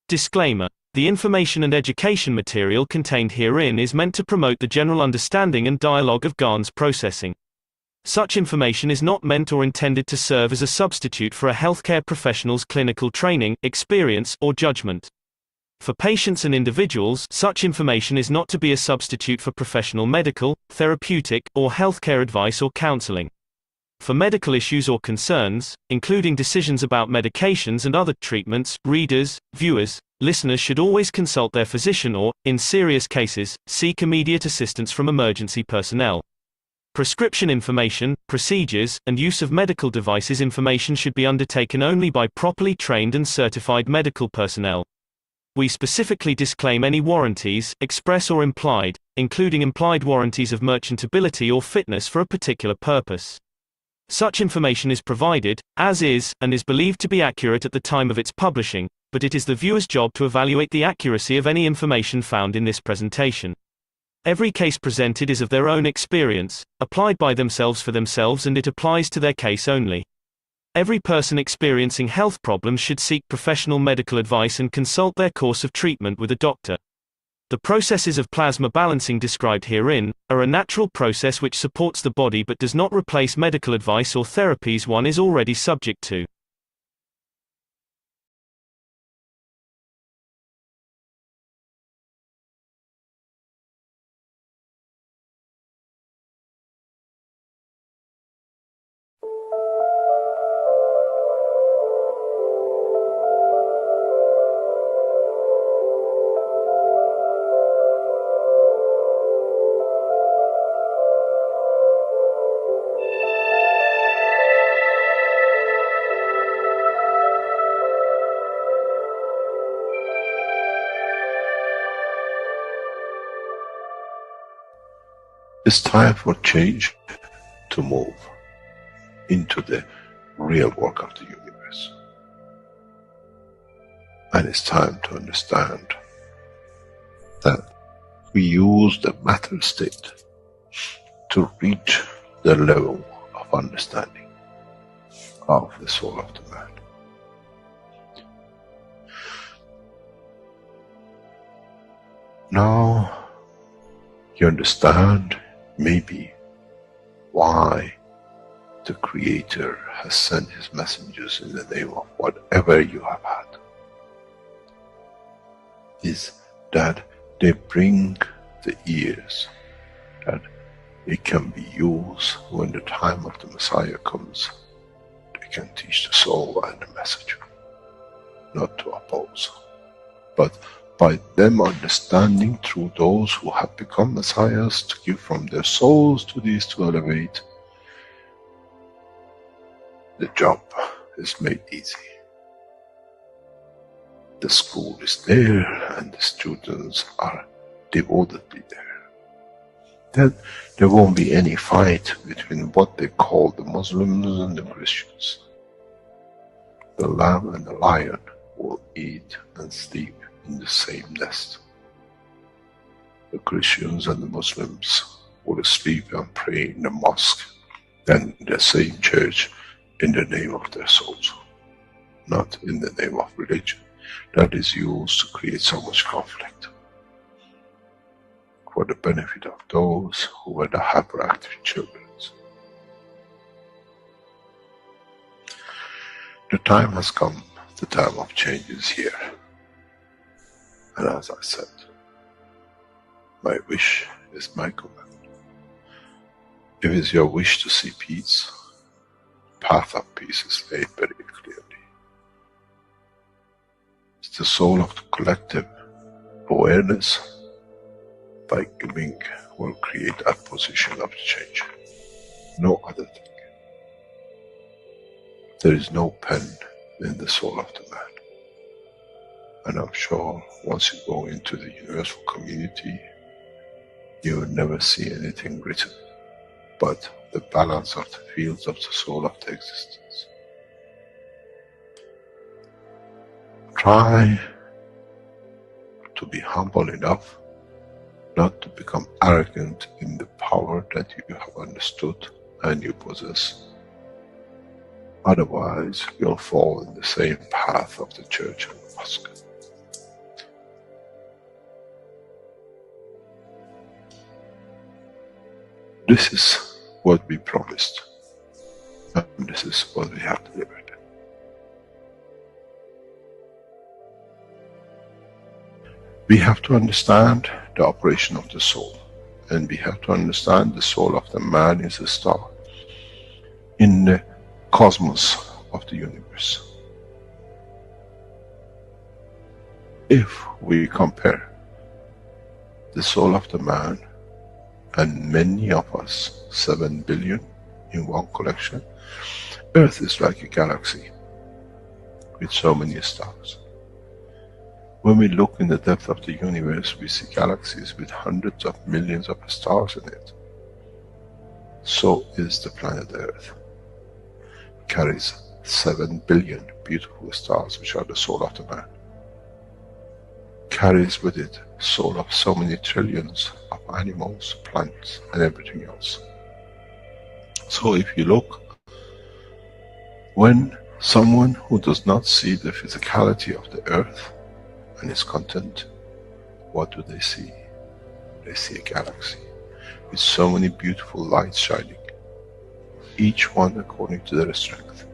Disclaimer: the information and education material contained herein is meant to promote the general understanding and dialogue of GANS processing. Such information is not meant or intended to serve as a substitute for a healthcare professional's clinical training, experience, or judgment. For patients and individuals, such information is not to be a substitute for professional medical, therapeutic, or healthcare advice or counseling. For medical issues or concerns, including decisions about medications and other treatments, readers, viewers, listeners should always consult their physician or, in serious cases, seek immediate assistance from emergency personnel. Prescription information, procedures, and use of medical devices information should be undertaken only by properly trained and certified medical personnel. We specifically disclaim any warranties, express or implied, including implied warranties of merchantability or fitness for a particular purpose. Such information is provided, as is, and is believed to be accurate at the time of its publishing, but it is the viewer's job to evaluate the accuracy of any information found in this presentation. Every case presented is of their own experience, applied by themselves for themselves, and it applies to their case only. Every person experiencing health problems should seek professional medical advice and consult their course of treatment with a doctor. The processes of plasma balancing described herein are a natural process which supports the body but does not replace medical advice or therapies one is already subject to. It's time for change to move into the real work of the universe. And it's time to understand that we use the matter state to reach the level of understanding of the soul of the man. Now you understand maybe why the Creator has sent His messengers in the name of whatever you have had. Is that they bring the ears, that it can be used when the time of the Messiah comes. They can teach the soul and the message, not to oppose, but by them understanding through those who have become messiahs to give from their souls to these to elevate, the job is made easy. The school is there and the students are devotedly there. Then there won't be any fight between what they call the Muslims and the Christians. The lamb and the lion will eat and sleep in the same nest. The Christians and the Muslims will sleep and pray in the mosque and in the same church in the name of their souls, not in the name of religion that is used to create so much conflict for the benefit of those who were the hyperactive children. The time has come, the time of change is here. And as I said, my wish is my command. If it's your wish to see peace, the path of peace is laid very clearly. It's the soul of the collective awareness by giving will create that position of change. No other thing. There is no pen in the soul of the man. And I'm sure once you go into the universal community, you will never see anything written but the balance of the fields of the soul of the existence. Try to be humble enough not to become arrogant in the power that you have understood and you possess. Otherwise, you'll fall in the same path of the church and the mosque. This is what we promised, and this is what we have delivered. We have to understand the operation of the soul, and we have to understand the soul of the man is a star in the cosmos of the universe. If we compare the soul of the man and many of us, 7 billion in one collection, Earth is like a galaxy with so many stars. When we look in the depth of the universe, we see galaxies with hundreds of millions of stars in it. So is the planet Earth. It carries 7 billion beautiful stars, which are the soul of the man. Carries with it soul of so many trillions of animals, plants, and everything else. So if you look, when someone who does not see the physicality of the earth and is content, what do they see? They see a galaxy with so many beautiful lights shining, each one according to their strength,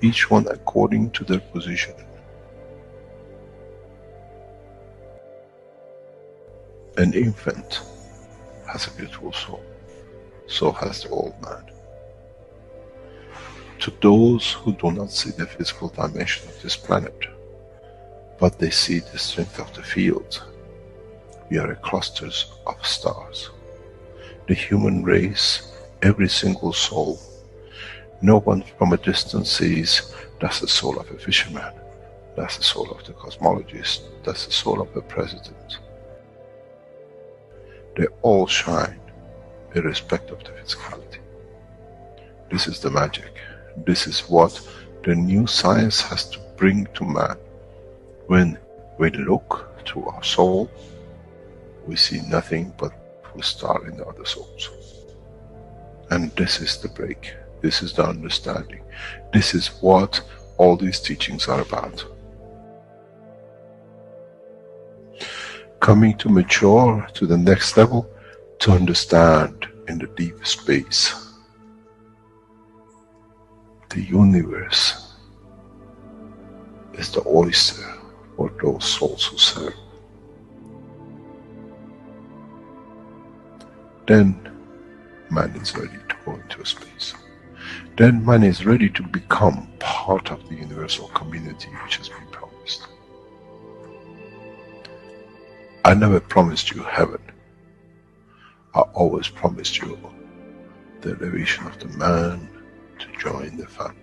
each one according to their position. An infant has a beautiful soul, so has the old man. To those who do not see the physical dimension of this planet, but they see the strength of the field, we are clusters of stars. The human race, every single soul, no one from a distance sees that's the soul of a fisherman, that's the soul of the cosmologist, that's the soul of the president. They all shine irrespective of the physicality. This is the magic. This is what the new science has to bring to man. When we look to our soul, we see nothing but a star in the other souls. And this is the break. This is the understanding. This is what all these teachings are about. Coming to mature to the next level, to understand in the deep space, the universe is the oyster for those souls who serve. Then man is ready to go into space. Then man is ready to become part of the universal community which has been promised. I never promised you heaven. I always promised you the elevation of the man to join the family.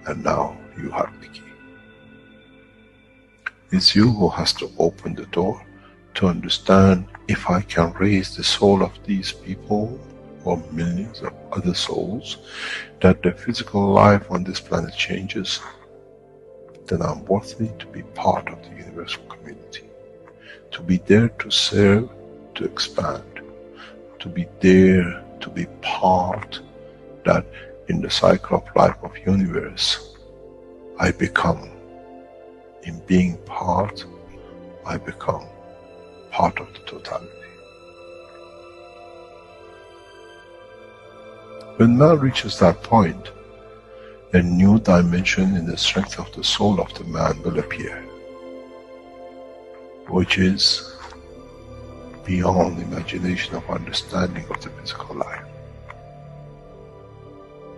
And now you have the key. It's you who has to open the door to understand, if I can raise the soul of these people or millions of other souls, that the physical life on this planet changes, then I'm worthy to be part of the universal community. To be there to serve, to expand. To be there, to be part, that in the cycle of life of universe, I become, in being part, I become part of the totality. When man reaches that point, a new dimension in the strength of the soul of the man will appear, which is beyond imagination of understanding of the physical life.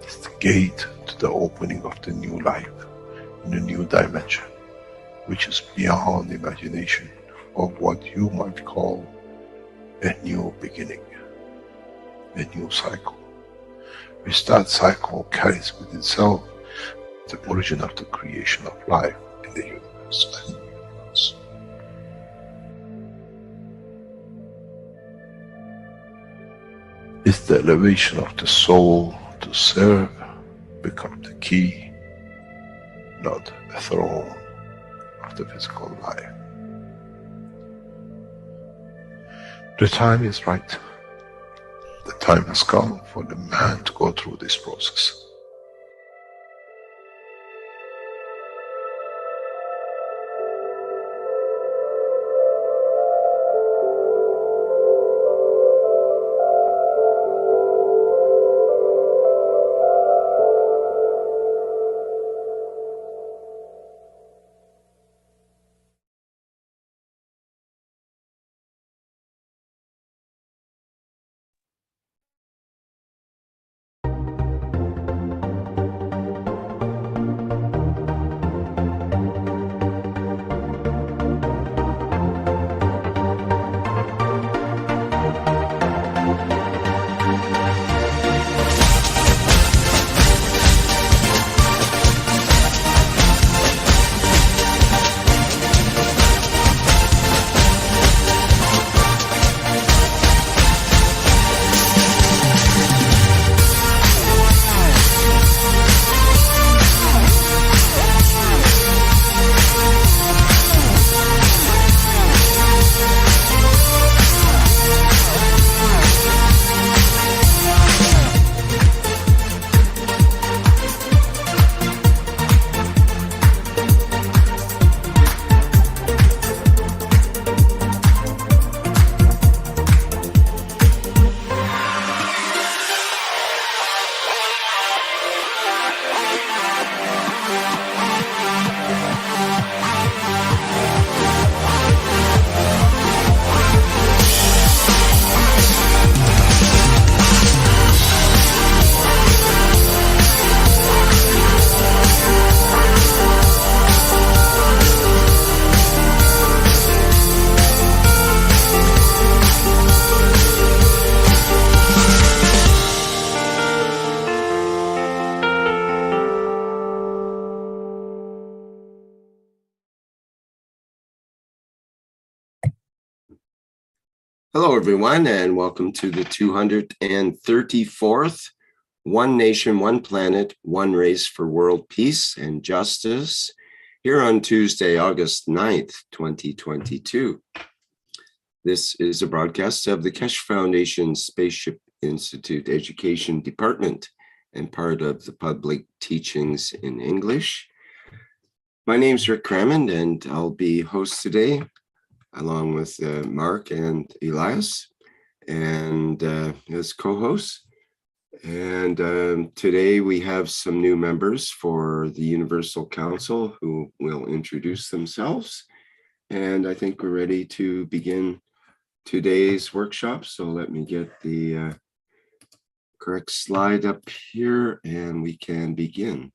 It's the gate to the opening of the new life, in a new dimension, which is beyond imagination of what you might call a new beginning, a new cycle. Which that cycle carries with itself the origin of the creation of life in the universe and in the universe. It's the elevation of the soul to serve become the key, not a throne of the physical life. The time is right. The time has come for the man to go through this process. Hello, everyone, and welcome to the 234th One Nation, One Planet, One Race for World Peace and Justice here on Tuesday, August 9th, 2022. This is a broadcast of the Keshe Foundation Spaceship Institute Education Department and part of the public teachings in English. My name is Rick Crammond, and I'll be host today, along with Mark and Elias, and as co-hosts. And today we have some new members for the Universal Council who will introduce themselves. And I think we're ready to begin today's workshop. So let me get the correct slide up here and we can begin.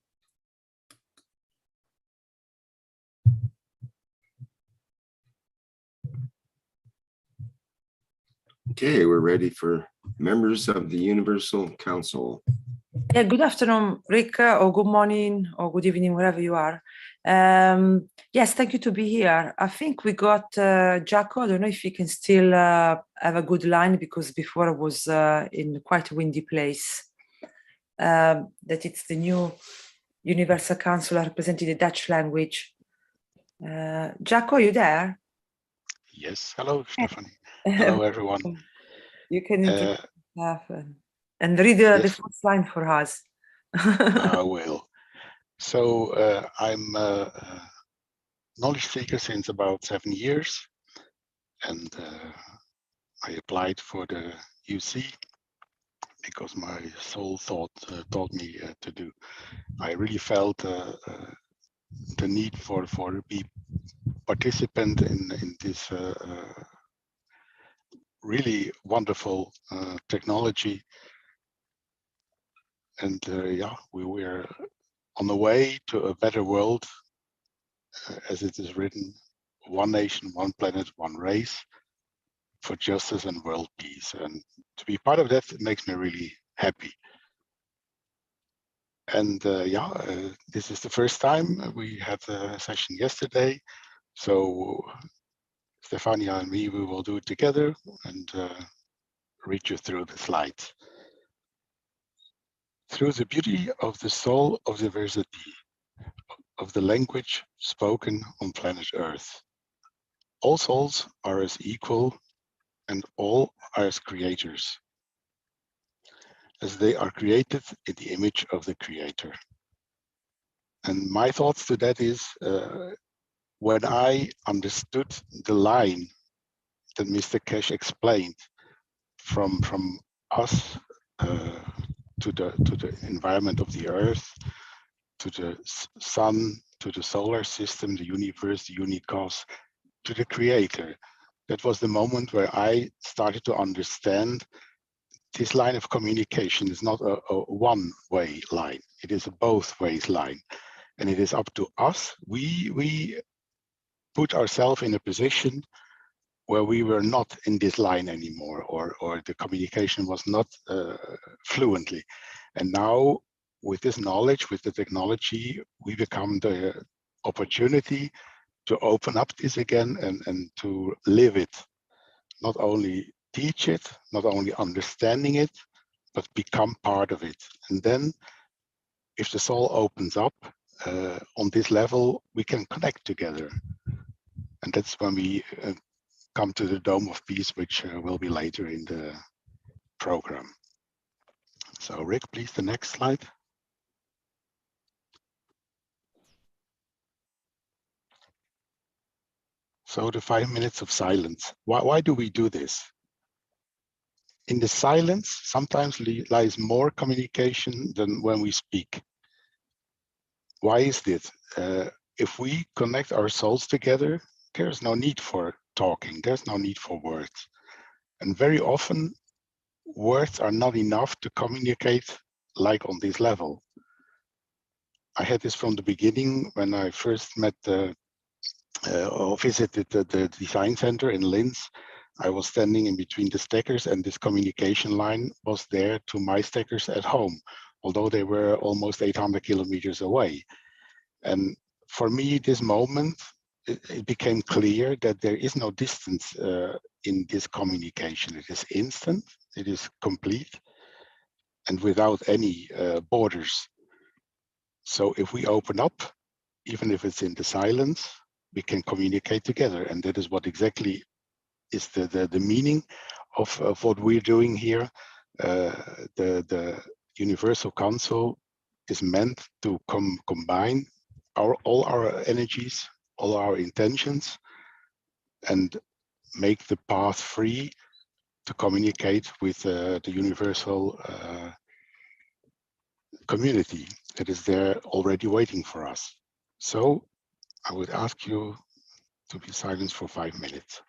Okay, we're ready for members of the Universal Council. Yeah, good afternoon, Rick, or good morning, or good evening, wherever you are. Yes, thank you to be here. I think we got Jaco. I don't know if you can still have a good line, because before I was in quite a windy place. That it's the new Universal Council representing the Dutch language. Jaco, are you there? Yes, hello, Stephanie. Hello, everyone. You can introduce yourself and read the first line for us. I will. So I'm a knowledge seeker since about 7 years, and I applied for the UC because my soul taught me to do. I really felt the need for be participant in this really wonderful technology. And yeah, we were on the way to a better world, as it is written, one nation, one planet, one race for justice and world peace. And to be part of that, it makes me really happy. And yeah, this is the first time. We had a session yesterday. So Stefania and me, we will do it together and read you through the slides. Through the beauty of the soul of diversity, of the language spoken on planet Earth, all souls are as equal and all are as creators, as they are created in the image of the Creator. And my thoughts to that is, when I understood the line that Mr. Keshe explained from us to the environment of the Earth, to the sun, to the solar system, the universe, the unicos, to the Creator. That was the moment where I started to understand this line of communication is not a one-way line. It is a both ways line. And it is up to us. We put ourselves in a position where we were not in this line anymore, or the communication was not fluently. And now with this knowledge, with the technology, we become the opportunity to open up this again and to live it. Not only teach it, not only understanding it, but become part of it. And then if the soul opens up on this level, we can connect together. And that's when we come to the Dome of Peace, which will be later in the program. So Rick, please, the next slide. So the 5 minutes of silence. Why do we do this? In the silence, sometimes lies more communication than when we speak. Why is this? If we connect our souls together, there's no need for talking. There's no need for words. And very often, words are not enough to communicate like on this level. I had this from the beginning when I first met or visited the design center in Linz. I was standing in between the stackers, and this communication line was there to my stackers at home, although they were almost 800 kilometers away. And for me, this moment it became clear that there is no distance in this communication. It is instant, it is complete, and without any borders. So if we open up, even if it's in the silence, we can communicate together. And that is what exactly is the meaning of what we're doing here. The Universal Council is meant to combine all our energies, all our intentions, and make the path free to communicate with the universal community that is there already waiting for us. So I would ask you to be silent for 5 minutes.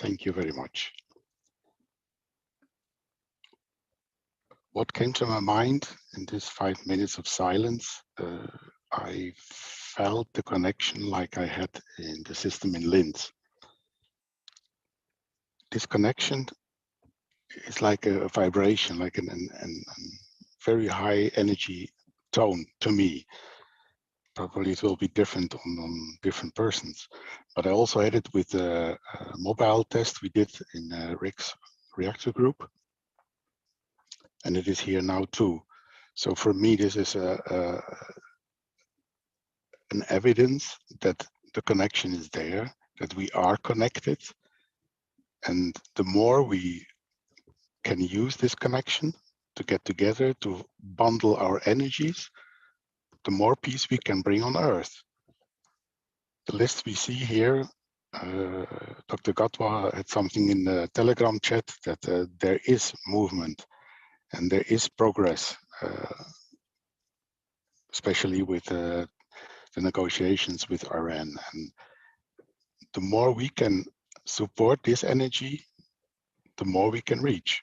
Thank you very much. What came to my mind in this 5 minutes of silence, I felt the connection like I had in the system in Linz. This connection is like a vibration, like a very high energy tone to me. Probably it will be different on different persons, but I also had it with a mobile test we did in Rick's Reactor group, and it is here now too. So for me, this is an evidence that the connection is there, that we are connected, and the more we can use this connection to get together, to bundle our energies, the more peace we can bring on Earth. The list we see here, Dr. Gatwa had something in the Telegram chat that there is movement and there is progress, especially with the negotiations with Iran. And the more we can support this energy, the more we can reach.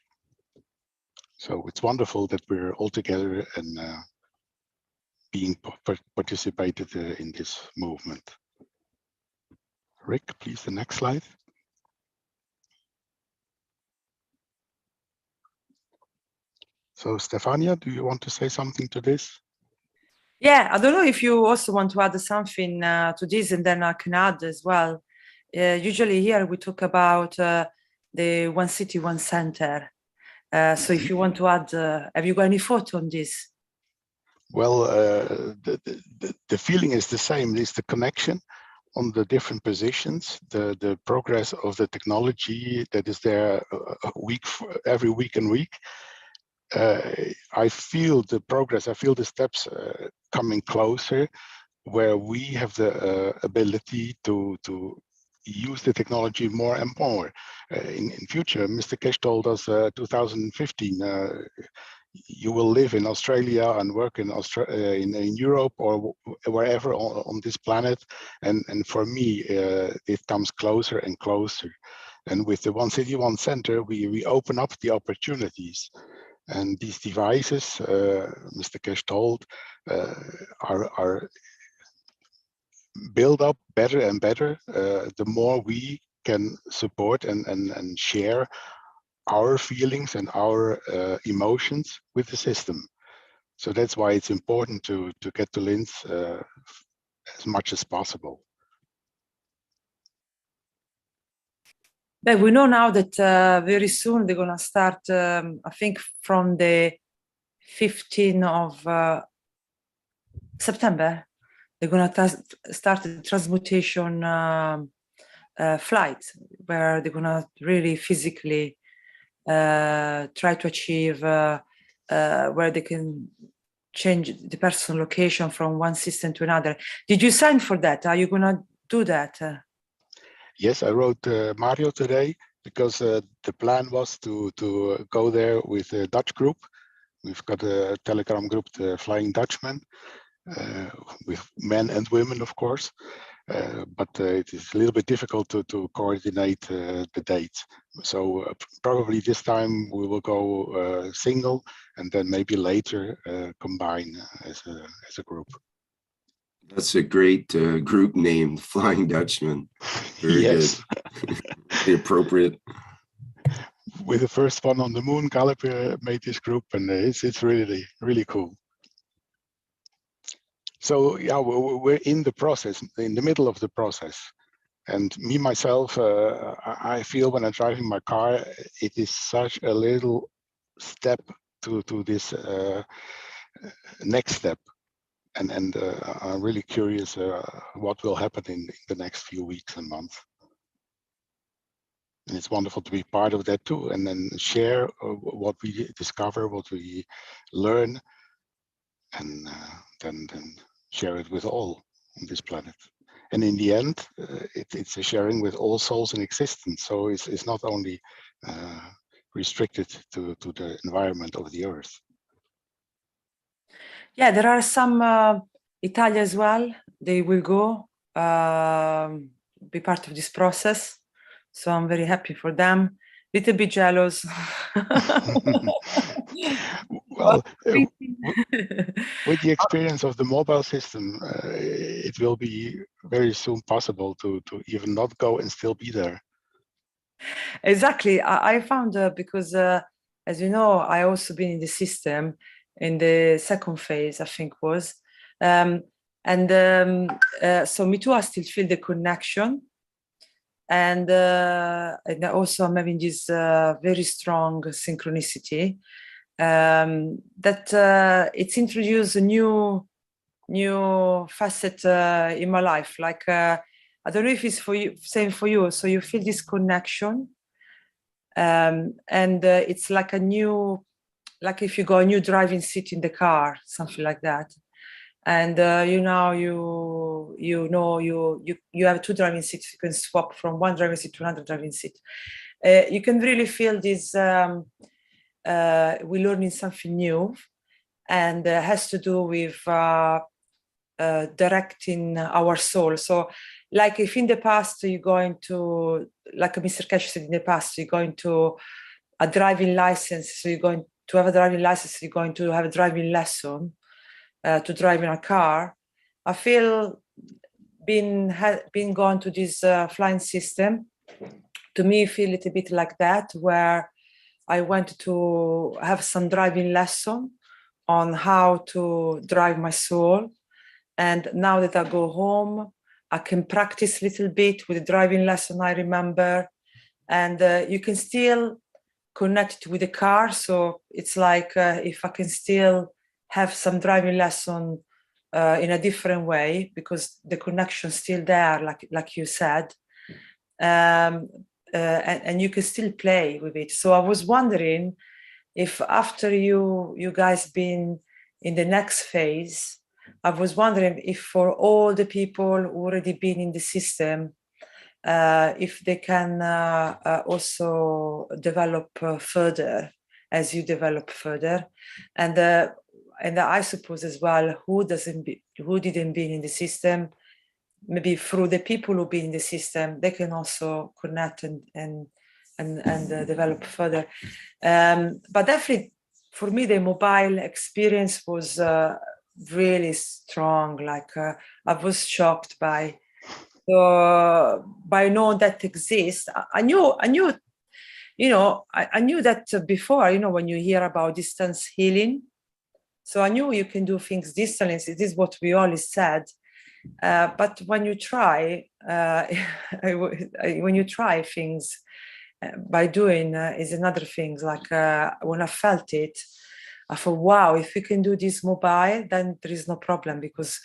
So it's wonderful that we're all together and being participated in this movement. Rick, please, the next slide. So Stefania, do you want to say something to this? Yeah, I don't know if you also want to add something to this, and then I can add as well. Usually here we talk about the one city, one center. So if you want to add, have you got any thought on this? Well, the feeling is the same. It's the connection on the different positions, the progress of the technology that is there every week and week. I feel the progress, I feel the steps coming closer, where we have the ability to use the technology more and more. In future, Mr. Keshe told us 2015, you will live in Australia and work in Europe or wherever on this planet. And for me, it comes closer and closer. And with the one city, one center, we open up the opportunities. And these devices, Mr. Keshe told, are build up better and better, the more we can support and share our feelings and our emotions with the system. So that's why it's important to get to Linz as much as possible. But we know now that very soon they're going to start, I think from the 15th of September, they're going to start the transmutation flight, where they're going to really physically try to achieve where they can change the personal location from one system to another. Did you sign for that? Are you going to do that? Yes, I wrote Mario today because the plan was to go there with a Dutch group. We've got a Telegram group, the Flying Dutchman, with men and women, of course. But it is a little bit difficult to coordinate the dates. So probably this time we will go single, and then maybe later combine as a group. That's a great group name, Flying Dutchman. Very yes. good. Very appropriate. With the first one on the moon, Gallup made this group, and it's really cool. So yeah, we're in the process, in the middle of the process. And me, myself, I feel when I'm driving my car, it is such a little step to this next step. And I'm really curious what will happen in the next few weeks and months. And it's wonderful to be part of that too, and then share what we discover, what we learn, and then share it with all on this planet. And in the end, it's a sharing with all souls in existence. So it's not only restricted to the environment of the Earth. Yeah, there are some Italy as well. They will go be part of this process. So I'm very happy for them. Little bit jealous. Well, with the experience of the mobile system, it will be very soon possible to even not go and still be there. Exactly. I found because, as you know, I also been in the system in the second phase, I think was. So me too, I still feel the connection. And also I'm having this very strong synchronicity that it's introduced a new facet in my life. Like, I don't know if it's for you, same for you. So you feel this connection. And it's like a new, like if you got a new driving seat in the car, something like that. And you have two driving seats. You can swap from one driving seat to another driving seat. You can really feel this. We're learning something new, and has to do with directing our soul. So, like if in the past you're going to, like Mr. Keshe said in the past, you're going to a driving license. So you're going to have a driving license. You're going to have a driving lesson. To drive in a car. I feel being gone to this flying system, to me feel a little bit like that, where I went to have some driving lesson on how to drive my soul. And now that I go home, I can practice a little bit with the driving lesson I remember. And you can still connect with the car. So it's like if I can still have some driving lesson in a different way, because the connection's still there, like you said, and you can still play with it. So I was wondering if after you guys been in the next phase, I was wondering if for all the people who already been in the system, if they can also develop further as you develop further, and I suppose as well who didn't be in the system, maybe through the people who've been in the system, they can also connect and develop further. But definitely for me, the mobile experience was really strong. Like I was shocked by knowing that exists. I knew, you know, I knew that before, you know, when you hear about distance healing. So I knew you can do things distantly. This is what we always said. But when you try, when you try things by doing is another thing. Like when I felt it, I thought, wow, if we can do this mobile, then there is no problem, because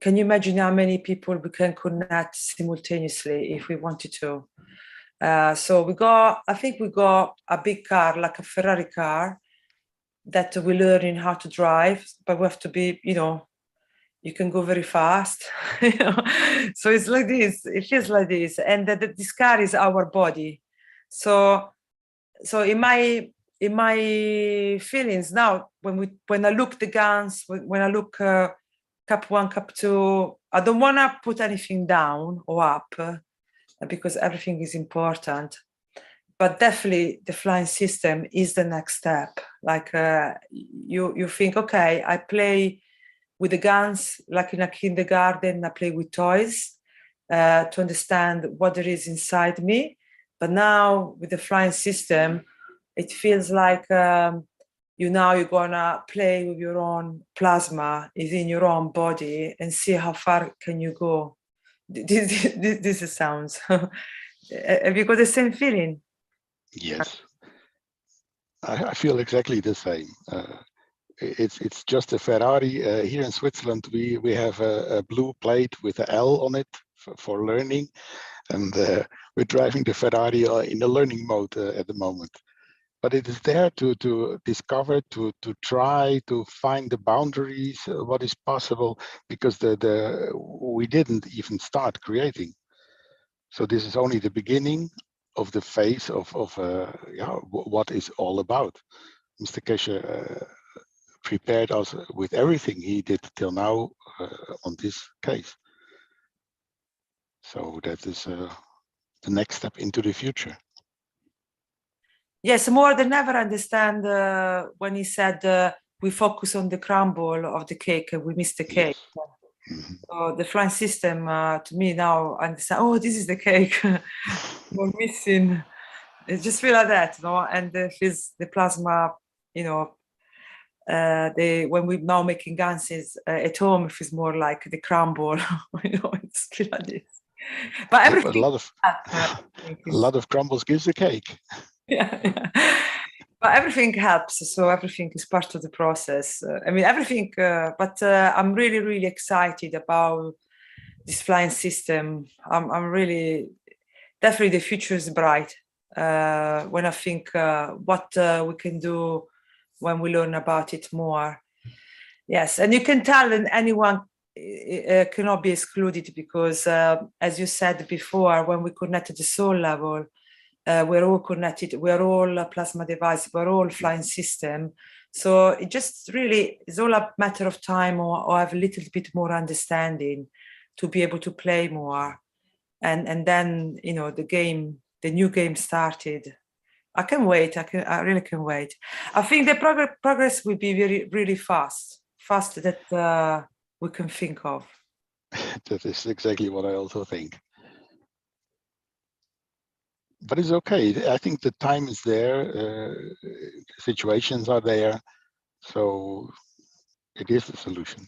can you imagine how many people we can connect simultaneously if we wanted to? So I think we got a big car, like a Ferrari car, that we're learning how to drive, but we have to be, you know, you can go very fast. You know? So it's like this, it feels like this. And this car is our body. So in my feelings now, when I look the GANS, when I look Cup 1, Cup 2, I don't want to put anything down or up because everything is important. But definitely the flying system is the next step. Like you think, okay, I play with the GANS, like in a kindergarten, I play with toys to understand what there is inside me. But now with the flying system, it feels like you're gonna play with your own plasma, is in your own body, and see how far can you go. This sounds. Have you got the same feeling? Yes, I feel exactly the same. It's just a Ferrari. Here in Switzerland, we have a blue plate with an L on it for learning, and we're driving the Ferrari in a learning mode at the moment. But it is there to discover, to try to find the boundaries, what is possible, because we didn't even start creating. So this is only the beginning of the phase of what is all about. Mr. Keshe prepared us with everything he did till now on this case. So that is the next step into the future. Yes, more than ever understand when he said we focus on the crumble of the cake and we miss the cake. Yes. Mm-hmm. So the flying system, to me now, I understand, oh, this is the cake. We're missing. It just feel like that, no? And feels the plasma, you know, when we're now making GANSes at home, it feels more like the crumble, you know, it's feel like this. But everything, a lot of crumbles gives a cake. yeah. But everything helps, so everything is part of the process. I mean, everything, but I'm really, really excited about this flying system. I'm really, definitely the future is bright when I think what we can do when we learn about it more. Yes, and you can tell that anyone cannot be excluded because, as you said before, when we connect at the soul level, we're all connected, we're all a plasma device, we're all flying system. So it just really is all a matter of time or have a little bit more understanding to be able to play more. And then, you know, the new game started. I can wait, I really can wait. I think the progress will be really, really fast that we can think of. That is exactly what I also think. But it's okay. I think the time is there, situations are there, so it is a solution.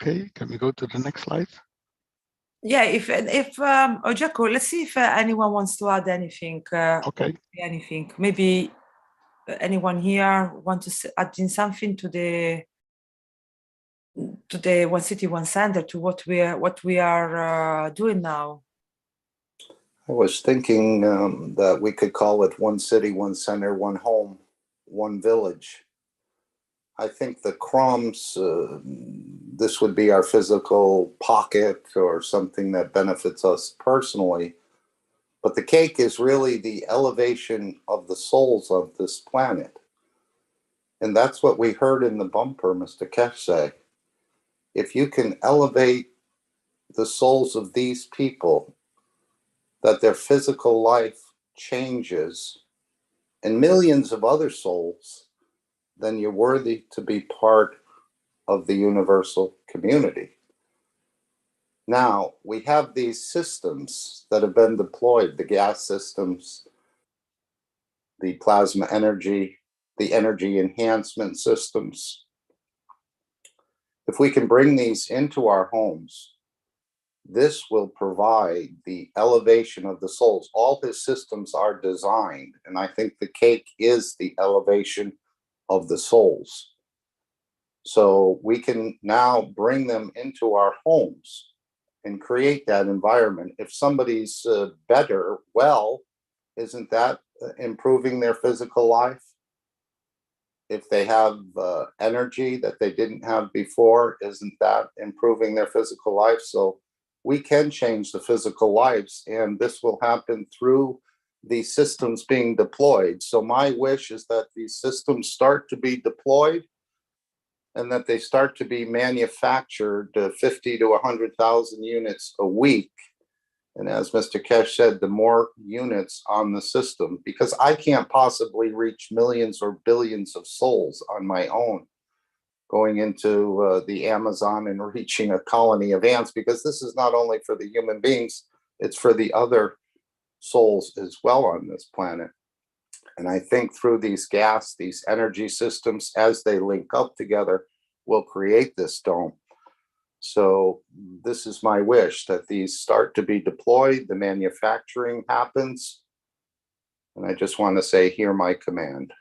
Okay, can we go to the next slide? Yeah, if Jaco, let's see if anyone wants to add anything. Okay. Anything. Maybe anyone here want to add in something to the One City, One Center, to what we are doing now. I was thinking that we could call it One City, One Center, One Home, One Village. I think the crumbs, this would be our physical pocket or something that benefits us personally. But the cake is really the elevation of the souls of this planet. And that's what we heard in the bumper, Mr. Keshe. If you can elevate the souls of these people, that their physical life changes, and millions of other souls, then you're worthy to be part of the universal community. Now, we have these systems that have been deployed, the gas systems, the plasma energy, the energy enhancement systems. If we can bring these into our homes, this will provide the elevation of the souls. All his systems are designed, and I think the cake is the elevation of the souls. So we can now bring them into our homes and create that environment. If somebody's better, well, isn't that improving their physical life? If they have energy that they didn't have before, isn't that improving their physical life? So we can change the physical lives, and this will happen through these systems being deployed. So my wish is that these systems start to be deployed and that they start to be manufactured 50 to 100,000 units a week. And as Mr. Keshe said, the more units on the system, because I can't possibly reach millions or billions of souls on my own, going into the Amazon and reaching a colony of ants, because this is not only for the human beings, it's for the other souls as well on this planet. And I think through these energy systems, as they link up together, will create this dome. So this is my wish, that these start to be deployed, the manufacturing happens. And I just want to say, hear my command.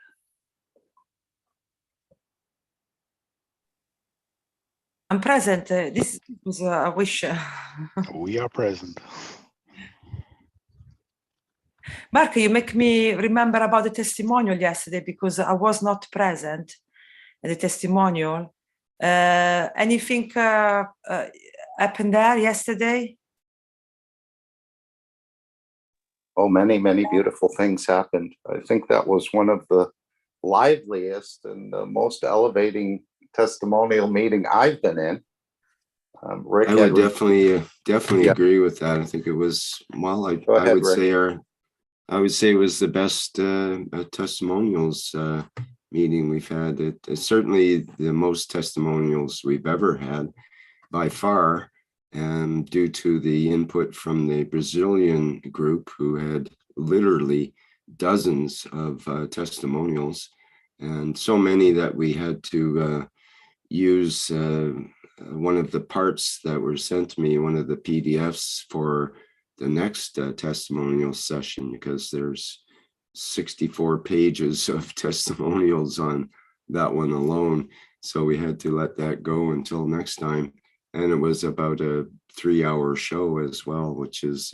I'm present. This was a wish. We are present. Mark, you make me remember about the testimonial yesterday, because I was not present at the testimonial. Anything happened there yesterday? Oh, many, many beautiful things happened. I think that was one of the liveliest and the most elevating testimonial meeting I've been in. Rick, I would definitely agree with that. I think it was, well, I would Rick. say it was the best testimonials meeting we've had. It's certainly the most testimonials we've ever had by far, and due to the input from the Brazilian group, who had literally dozens of testimonials, and so many that we had to use one of the parts that were sent to me, one of the PDFs for the next testimonial session, because there's 64 pages of testimonials on that one alone. So we had to let that go until next time. And it was about a 3-hour show as well, which is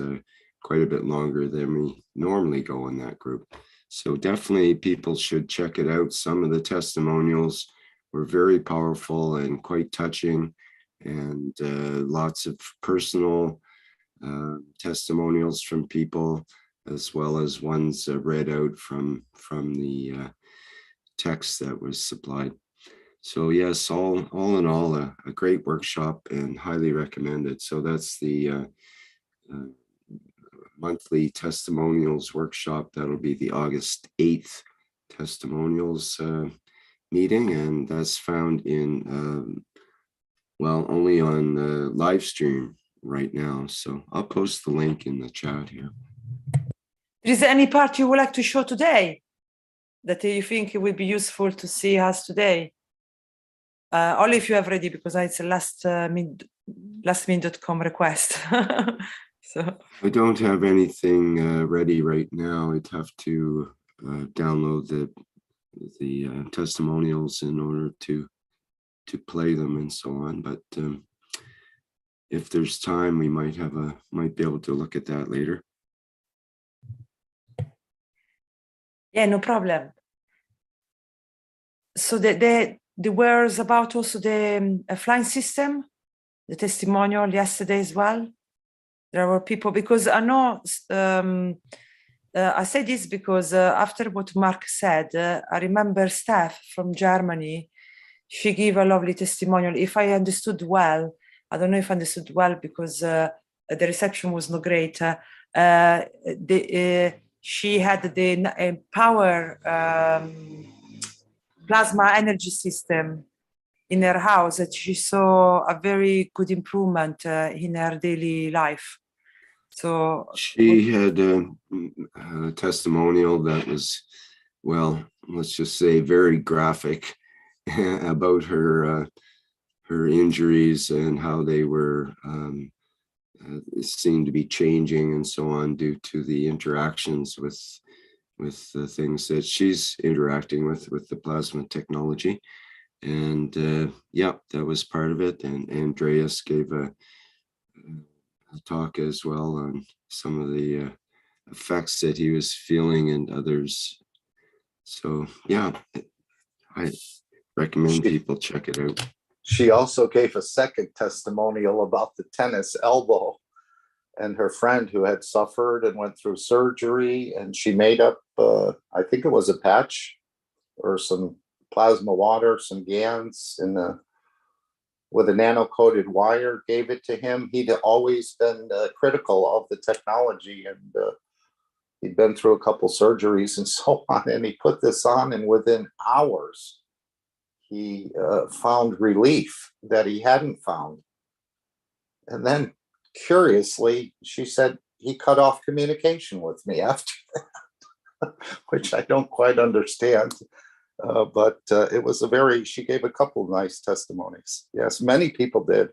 quite a bit longer than we normally go in that group. So definitely people should check it out. Some of the testimonials were very powerful and quite touching, and lots of personal testimonials from people, as well as ones read out from the text that was supplied. So yes, all in all, a great workshop and highly recommended. So that's the monthly testimonials workshop. That'll be the August 8th testimonials meeting, and that's found in well, only on the live stream right now. So I'll post the link in the chat here. Is there any part you would like to show today that you think it would be useful to see us today? Only if you have ready, because it's a lastminute.com request. So I don't have anything ready right now. I'd have to download the testimonials in order to play them and so on. But if there's time, we might be able to look at that later. yeah, no problem. So the words about also the flying system, the testimonial yesterday as well. There were people, because I know, I say this because after what Mark said, I remember Steph from Germany. She gave a lovely testimonial. If I understood well, I don't know if I understood well because the reception was not great. She had the power plasma energy system in her house, that she saw a very good improvement in her daily life. So she had a testimonial that was, well, let's just say very graphic about her injuries and how they were seemed to be changing and so on, due to the interactions with the things that she's interacting with the plasma technology. And yeah, that was part of it. And Andreas gave a talk as well on some of the effects that he was feeling and others. So yeah, I recommend people check it out. She also gave a second testimonial about the tennis elbow and her friend who had suffered and went through surgery, and she made up, I think it was a patch or some plasma water, some GANS with a nano-coated wire, gave it to him. He'd always been critical of the technology, and he'd been through a couple surgeries and so on, and he put this on, and within hours, he found relief that he hadn't found. And then, curiously, she said he cut off communication with me after that, which I don't quite understand. But it was she gave a couple of nice testimonies. Yes, many people did.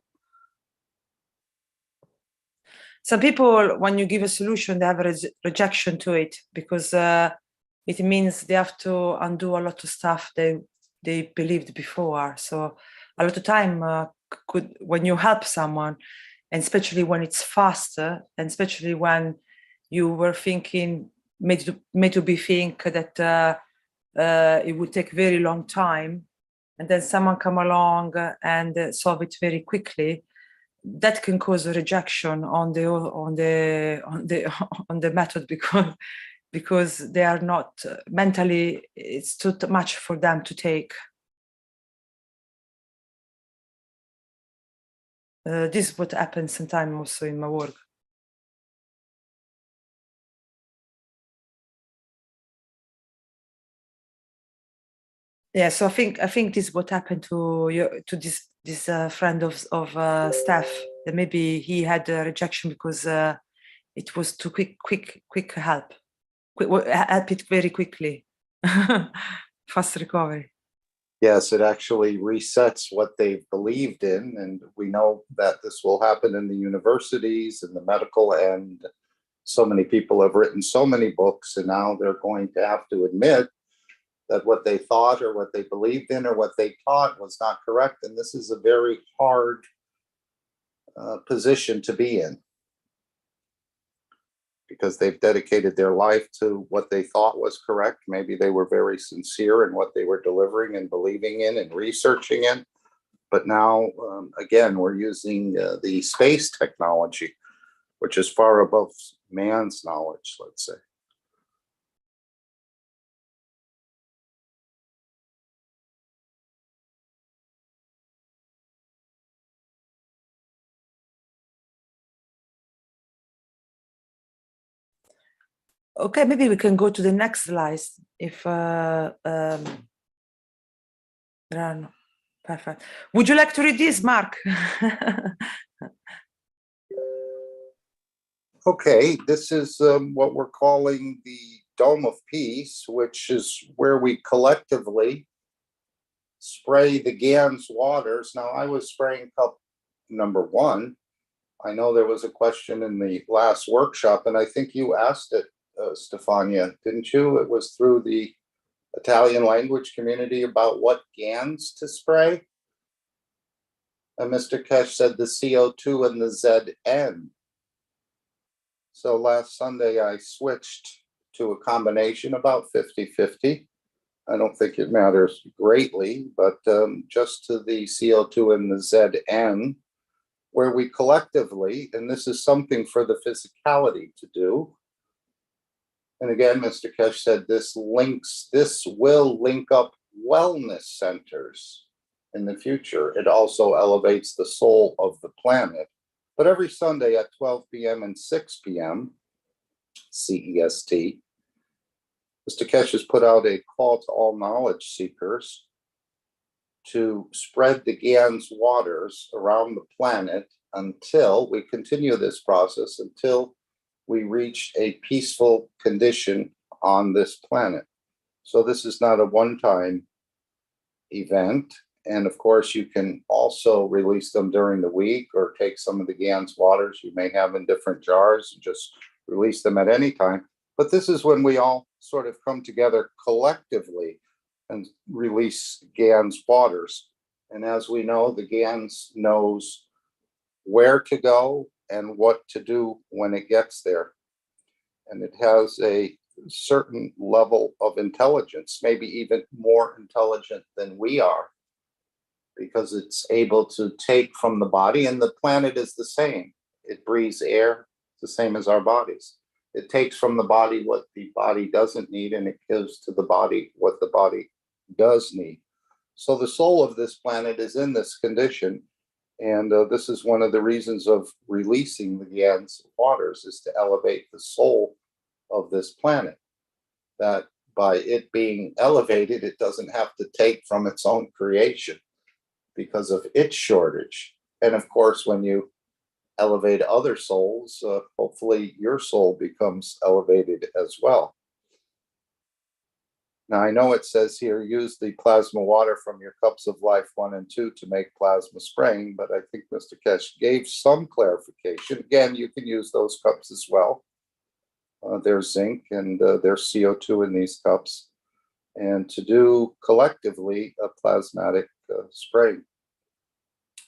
some people, when you give a solution, they have a rejection to it, because it means they have to undo a lot of stuff they believed before. So a lot of time when you help someone, and especially when it's faster, and especially when you were thinking, made to be think that it would take very long time, and then someone come along and solve it very quickly, that can cause a rejection on the method, because because they are not mentally, it's too much for them to take. This is what happens sometimes also in my work. Yeah, so I think this is what happened to this friend of Steph. That maybe he had a rejection because it was too quick help. Help it very quickly. Fast recovery. Yes, it actually resets what they've believed in, and we know that this will happen in the universities and the medical end. So many people have written so many books, and now they're going to have to admit that what they thought or what they believed in or what they taught was not correct. And this is a very hard position to be in, because they've dedicated their life to what they thought was correct. Maybe they were very sincere in what they were delivering and believing in and researching in. But now, again, we're using the space technology, which is far above man's knowledge, let's say. Okay, maybe we can go to the next slide if there are no. Perfect. Would you like to read this, Mark? Okay, this is what we're calling the Dome of Peace, which is where we collectively spray the GANS waters. Now, I was spraying cup number 1. I know there was a question in the last workshop, and I think you asked it, Stefania, didn't you? It was through the Italian language community about what GANS to spray. And Mr. Keshe said the CO2 and the ZN. So last Sunday, I switched to a combination about 50-50. I don't think it matters greatly, but just to the CO2 and the ZN, where we collectively, and this is something for the physicality to do. And again, Mr. Keshe said this will link up wellness centers in the future. It also elevates the soul of the planet. But every Sunday at 12 p.m. and 6 p.m. CEST, Mr. Keshe has put out a call to all knowledge seekers to spread the GANS waters around the planet until we continue this process, until we reach a peaceful condition on this planet. So this is not a one-time event. And of course, you can also release them during the week or take some of the GANS waters you may have in different jars and just release them at any time. But this is when we all sort of come together collectively and release GANS waters. And as we know, the GANS knows where to go and what to do when it gets there. And it has a certain level of intelligence, maybe even more intelligent than we are, because it's able to take from the body, and the planet is the same. It breathes air, the same as our bodies. It takes from the body what the body doesn't need, and it gives to the body what the body does need. So the soul of this planet is in this condition, and this is one of the reasons of releasing the GANS waters, is to elevate the soul of this planet. That by it being elevated, it doesn't have to take from its own creation because of its shortage. And of course, when you elevate other souls, hopefully your soul becomes elevated as well. Now, I know it says here, use the plasma water from your cups of life 1 and 2 to make plasma spraying, but I think Mr. Keshe gave some clarification. Again, you can use those cups as well. There's zinc and there's CO2 in these cups. And to do collectively a plasmatic spraying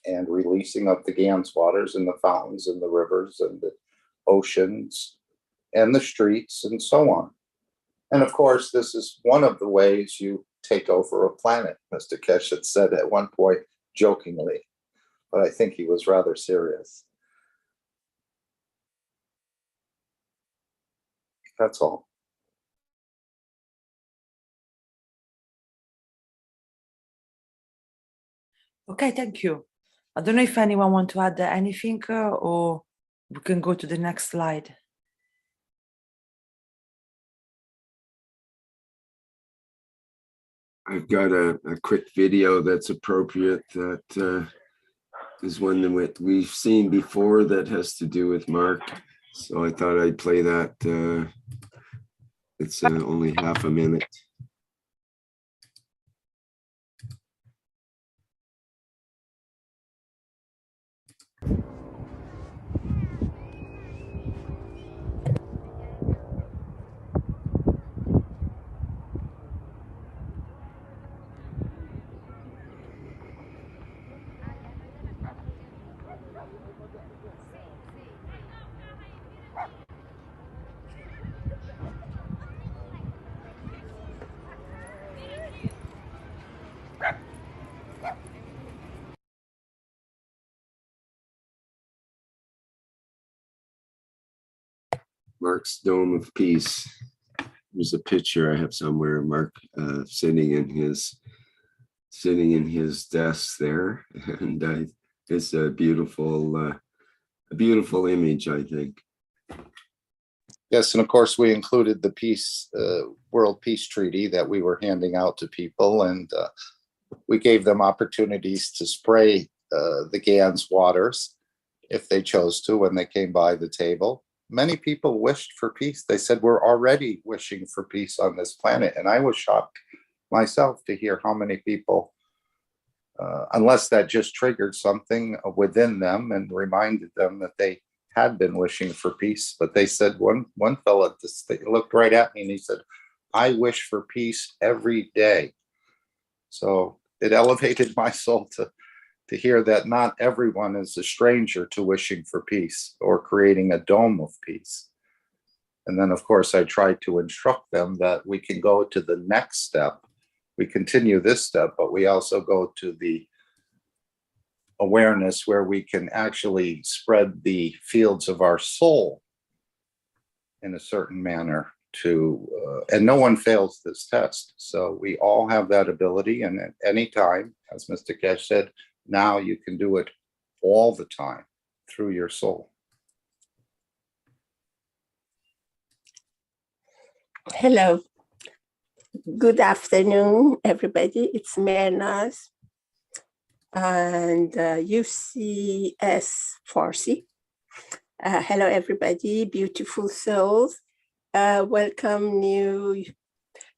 and releasing of the GANS waters in the fountains and the rivers and the oceans and the streets and so on. And of course, this is one of the ways you take over a planet, Mr. Keshe had said at one point jokingly, but I think he was rather serious. That's all. Okay, thank you. I don't know if anyone want to add anything or we can go to the next slide. I've got a quick video that's appropriate that is one that we've seen before that has to do with Mark. So I thought I'd play that. It's only half a minute. Mark's Dome of Peace. There's a picture I have somewhere of Mark sitting in his desk there, and it's a beautiful image, I think. Yes, and of course we included the World Peace Treaty that we were handing out to people, and we gave them opportunities to spray the GANS waters if they chose to when they came by the table. Many people wished for peace. They said, we're already wishing for peace on this planet. And I was shocked myself to hear how many people, unless that just triggered something within them and reminded them that they had been wishing for peace. But they said, one fellow looked right at me and he said, I wish for peace every day. So it elevated my soul to hear that not everyone is a stranger to wishing for peace or creating a dome of peace. And then, of course, I tried to instruct them that we can go to the next step. We continue this step, but we also go to the awareness where we can actually spread the fields of our soul in a certain manner and no one fails this test. So we all have that ability, and at any time, as Mr. Keshe said, now you can do it all the time through your soul. Hello. Good afternoon, everybody. It's Mehran and UCS Farsi. Hello, everybody. Beautiful souls. Welcome, new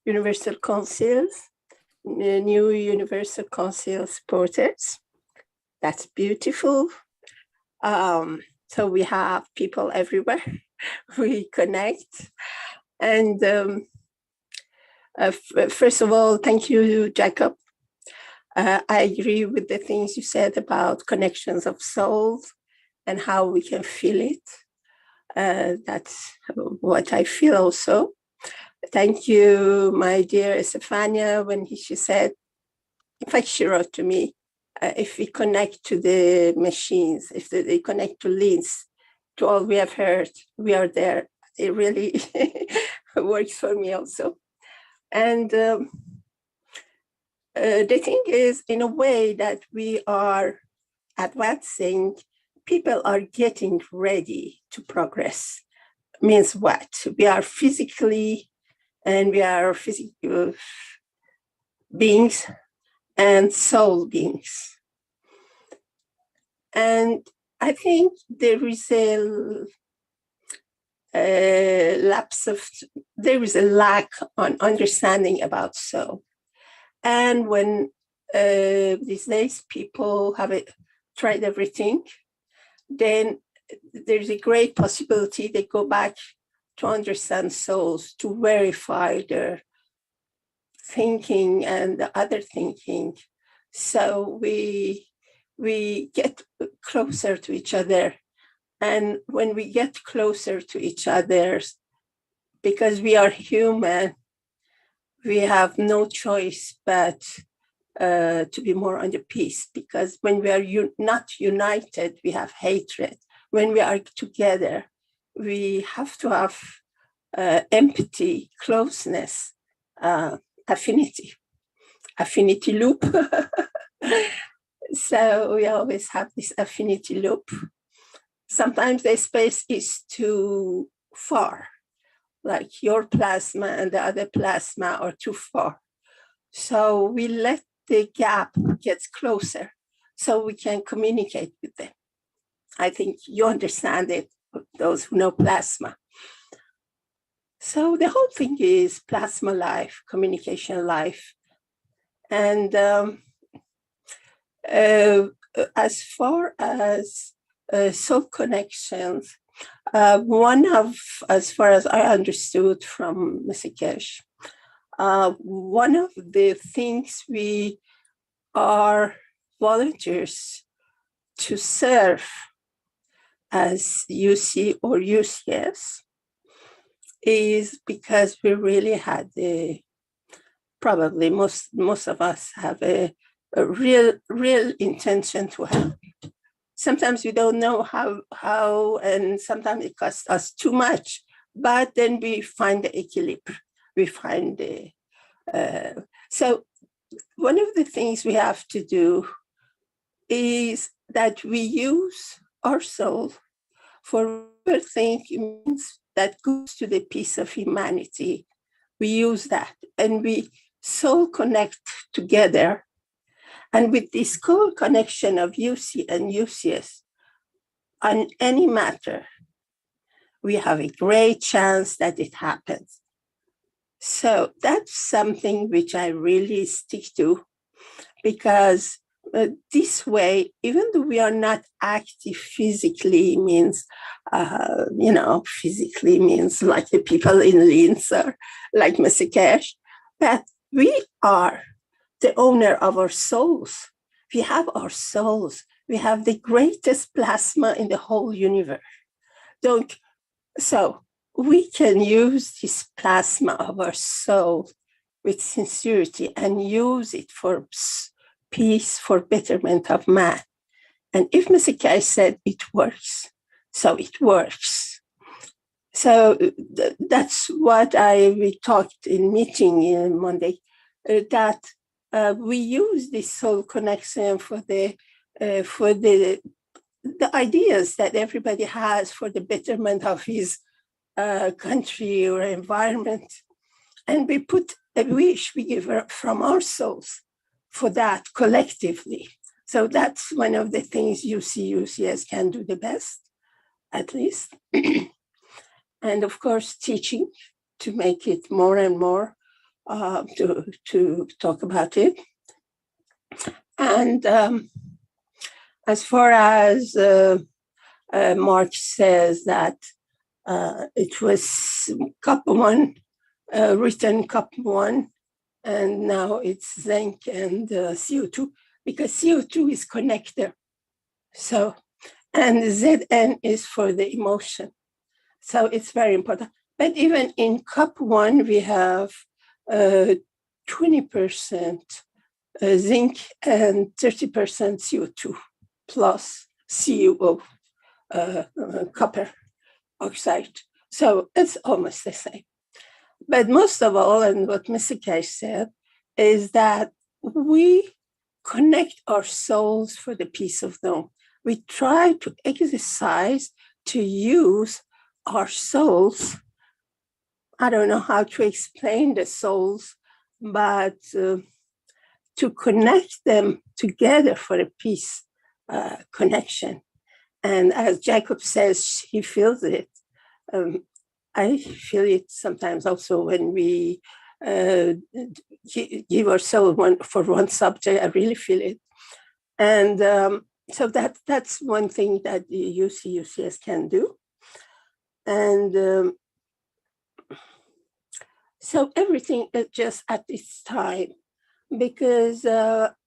Universal Councils, new Universal Council supporters. That's beautiful. So we have people everywhere. We connect. And first of all, thank you, Jacob. I agree with the things you said about connections of souls and how we can feel it. That's what I feel also. Thank you, my dear Estefania, when she said, in fact, she wrote to me, if we connect to the machines, if they connect to links, to all we have heard, we are there. It really works for me also. And the thing is, in a way that we are advancing, people are getting ready to progress. Means what? We are physically, and we are physical beings and soul beings. And I think there is there is a lack on understanding about soul. And when these days people have tried everything, then there's a great possibility they go back to understand souls, to verify their thinking and the other thinking. So we get closer to each other. And when we get closer to each other, because we are human, we have no choice but to be more under peace. Because when we are not united, we have hatred. When we are together, we have to have empathy, closeness, affinity loop. So we always have this affinity loop. Sometimes the space is too far, like your plasma and the other plasma are too far. So we let the gap get closer so we can communicate with them. I think you understand it, those who know plasma. So the whole thing is plasma life, communication life. And as far as soul connections, as far as I understood from Mr. Keshe, one of the things we are volunteers to serve as UC or UCS is because we really had probably most of us have a real intention to help. Sometimes we don't know how, and sometimes it costs us too much, but then we find the equilibrium. We find so one of the things we have to do is that we use our soul for everything means that goes to the peace of humanity. We use that and we soul connect together. And with this soul connection of UC and UCS on any matter, we have a great chance that it happens. So that's something which I really stick to, because this way, even though we are not active physically, means, physically means like the people in Linz or like Mr. Keshe, but we are the owner of our souls. We have our souls. We have the greatest plasma in the whole universe. So we can use this plasma of our soul with sincerity and use it for peace, for betterment of man. And if Mr. Keshe said it works, so it works. So that's what we talked in meeting in Monday, that we use this soul connection for the ideas that everybody has for the betterment of his country or environment. And we put a wish we give from our souls for that collectively. So that's one of the things UCS can do the best, at least. And of course, teaching to make it more and more, to talk about it. And as far as Mark says that it was cup one, written cup one, and now it's zinc and CO2, because CO2 is connector. So, and ZN is for the emotion. So it's very important. But even in cup one, we have 20% zinc and 30% CO2 plus CuO, copper oxide. So it's almost the same. But most of all, and what Mr. Keshe said, is that we connect our souls for the peace of them. We try to exercise to use our souls. I don't know how to explain the souls, but to connect them together for a peace connection. And as Jacob says, he feels it. I feel it sometimes also when we give our soul for one subject. I really feel it. And so that's one thing that the UCS can do. And so everything is just at its time, because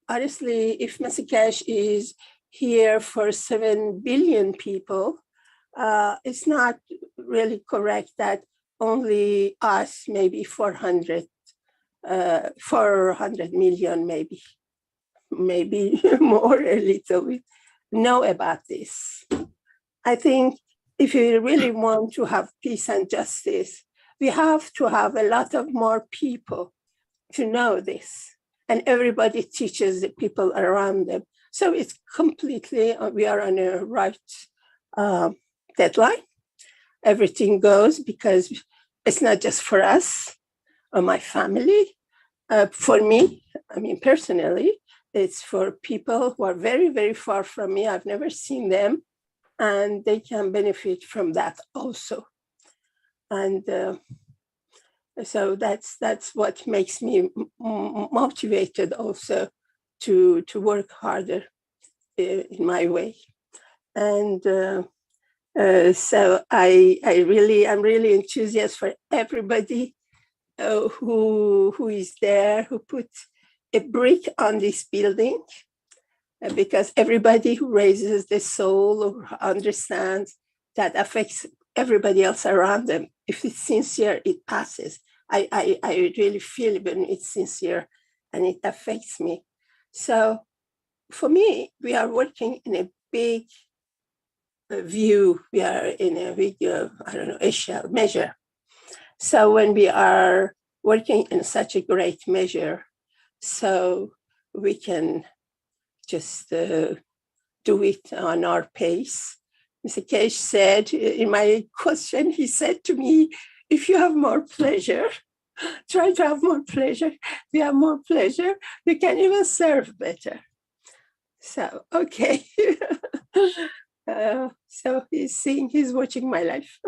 honestly, if Mr. Keshe is here for 7 billion people, it's not really correct that only us, maybe 400 million, maybe more a little bit, know about this. I think if we really want to have peace and justice, we have to have a lot of more people to know this. And everybody teaches the people around them So it's completely, we are on a right deadline. Everything goes because it's not just for us or my family. For me, I mean, personally, it's for people who are very, very far from me. I've never seen them, and they can benefit from that also. And so that's what makes me motivated also to work harder in my way. And so I'm really enthusiastic for everybody who is there, who put a brick on this building, because everybody who raises the soul or understands that affects everybody else around them. If it's sincere, it passes. I really feel when it's sincere and it affects me. So for me, we are working in a big view. We are in a big, Asia measure. So when we are working in such a great measure, so we can just do it on our pace. Mr. Keshe said in my question, he said to me, if you have more pleasure, try to have more pleasure. If you have more pleasure, you can even serve better. So, okay. So he's watching my life.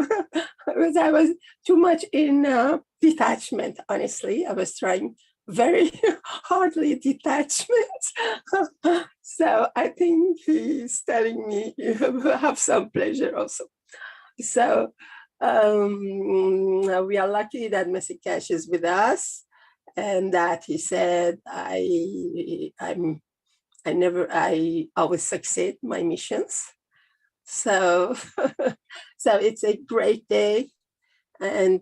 Because I was too much in detachment, honestly. I was trying very hardly detachment. So I think he's telling me you have some pleasure also. So we are lucky that Mr. Keshe is with us, and that he said, I always succeed my missions. So, so it's a great day, and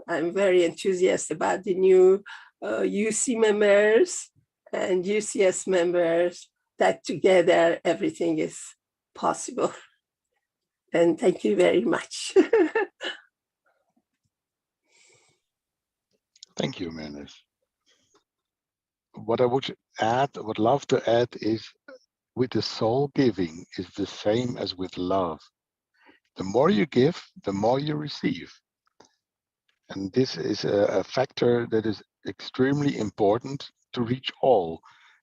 I'm very enthusiastic about the new UC members and UCS members, that together everything is possible. And thank you very much. Thank you, Menes. What I would love to add is, with the soul giving is the same as with love. The more you give, the more you receive. And this is a factor that is extremely important to reach all.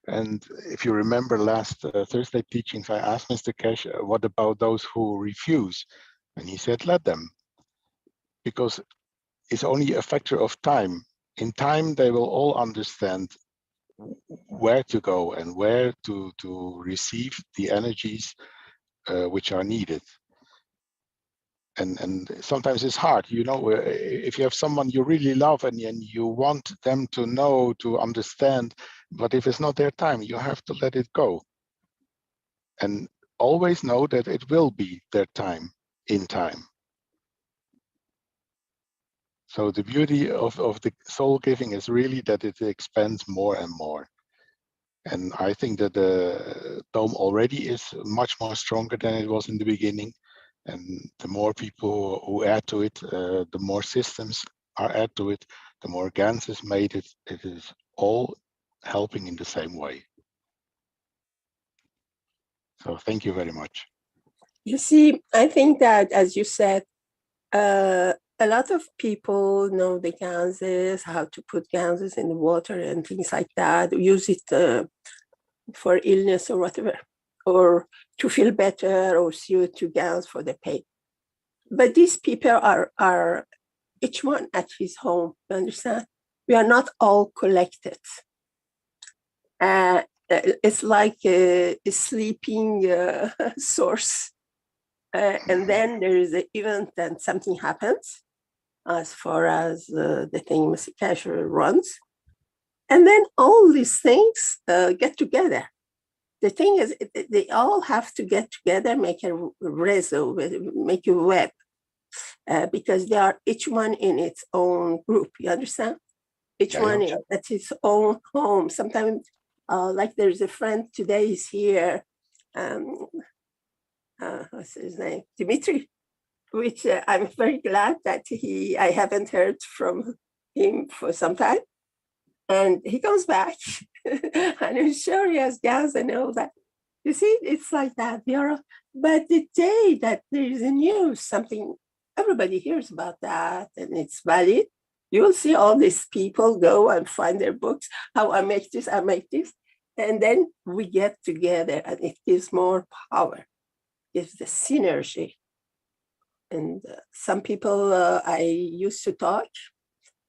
And if you remember last Thursday teachings, I asked Mr. Keshe, what about those who refuse? And he said, let them. Because it's only a factor of time. In time, they will all understand where to go and where to receive the energies which are needed. And sometimes it's hard, you know, if you have someone you really love and you want them to know, to understand, but if it's not their time, you have to let it go. And always know that it will be their time, in time. So the beauty of the soul giving is really that it expands more and more. And I think that the dome already is much more stronger than it was in the beginning. And the more people who add to it, the more systems are added to it, the more GANS is made. It is all helping in the same way. So thank you very much. You see, I think that, as you said, a lot of people know the GANSes, how to put GANSes in the water and things like that, use it for illness or whatever, or to feel better, or CO2 GANS for the pain. But these people are each one at his home, you understand? We are not all collected. It's like a sleeping source. And then there is an event and something happens, as far as the thing Mr. Keshe runs. And then all these things get together. The thing is, they all have to get together, make a réseau, make a web, because they are each one in its own group, you understand? Each one is at its own home. Sometimes, like there's a friend today is here, what's his name? Dimitri, which I'm very glad that I haven't heard from him for some time. And he comes back and I'm sure he has GANS and all that. You see, it's like that. But the day that there is a news, something, everybody hears about that and it's valid, you will see all these people go and find their books, how I make this. And then we get together and it gives more power, gives the synergy. And some people I used to talk,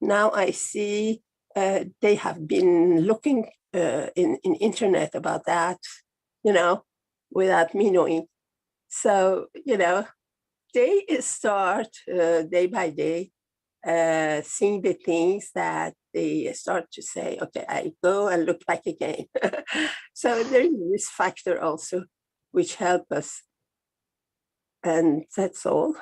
now I see they have been looking in internet about that, without me knowing. So, they start day by day seeing the things that they start to say, okay, I go and look back again. So there's this factor also, which help us. And that's all.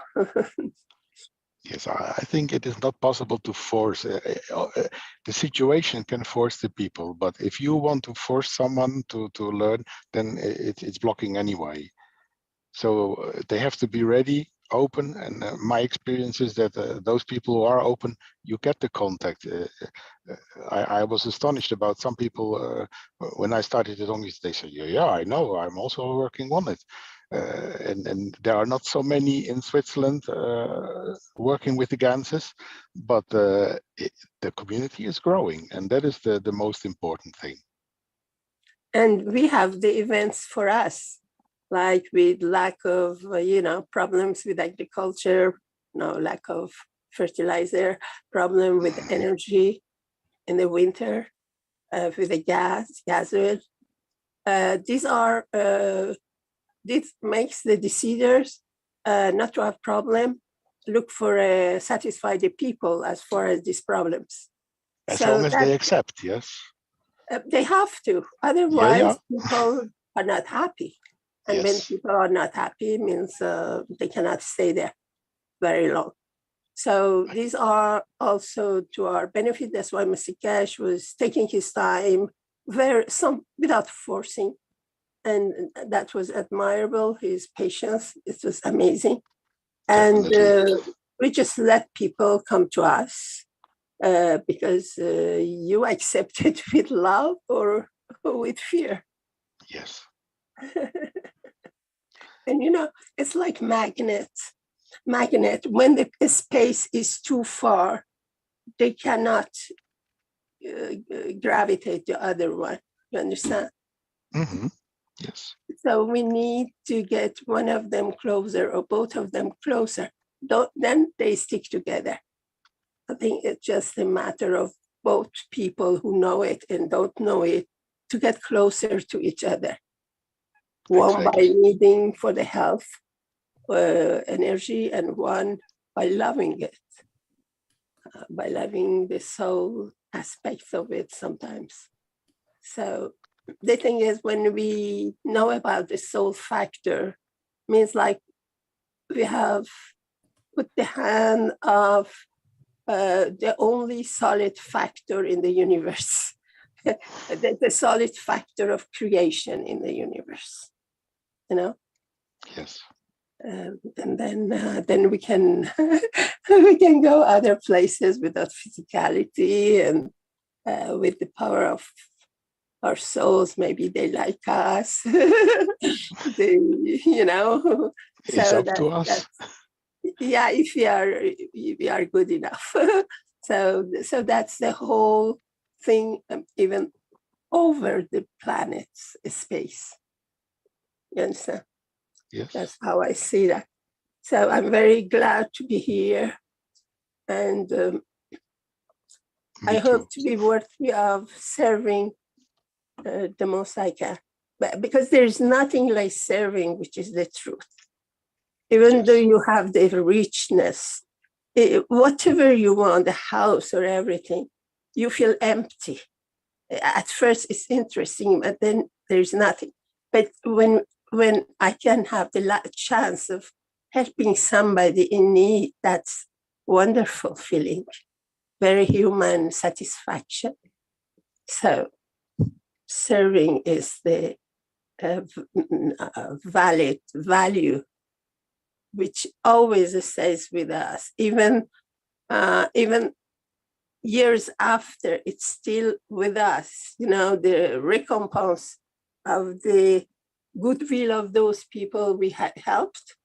Yes, I think it is not possible to force. The situation can force the people, but if you want to force someone to learn, then it's blocking anyway. So they have to be ready, open, and my experience is that those people who are open, you get the contact. I was astonished about some people when I started it on, they said, yeah, I know, I'm also working on it. And there are not so many in Switzerland working with the GANSes, but the community is growing, and that is the most important thing. And we have the events for us, like with lack of, problems with agriculture, lack of fertilizer, problem with energy in the winter, with the gas oil. This makes the deciders not to have problem, look for satisfy the people as far as these problems. As long as they accept, yes. They have to, otherwise people are not happy. And when people are not happy, it means they cannot stay there very long. So these are also to our benefit. That's why Mr. Keshe was taking his time, without forcing. And that was admirable, his patience, it was amazing. And we just let people come to us because you accept it with love or with fear. Yes. And it's like magnet. When the space is too far, they cannot gravitate the other one. You understand? Mm-hmm. Yes. So we need to get one of them closer or both of them closer. Then they stick together. I think it's just a matter of both people who know it and don't know it to get closer to each other. One by needing for the health, energy, and one by loving it, by loving the soul aspects of it sometimes. So the thing is, when we know about the soul factor, means like we have put the hand of the only solid factor in the universe, the solid factor of creation in the universe, Yes. And then we can we can go other places without physicality and with the power of our souls. Maybe they like us. It's up to us. Yeah, if we are good enough. So that's the whole thing, even over the planet's space. You understand? Yes. That's how I see that. So I'm very glad to be here, and I hope to be worthy of serving the most I can. But because there's nothing like serving, which is the truth. Even though you have the richness, whatever you want, the house or everything, you feel empty. At first it's interesting, but then there's nothing. But when I can have the chance of helping somebody in need, that's wonderful feeling, very human satisfaction. So serving is the valid value, which always stays with us, even years after, it's still with us. You know, the recompense of the goodwill of those people we had helped,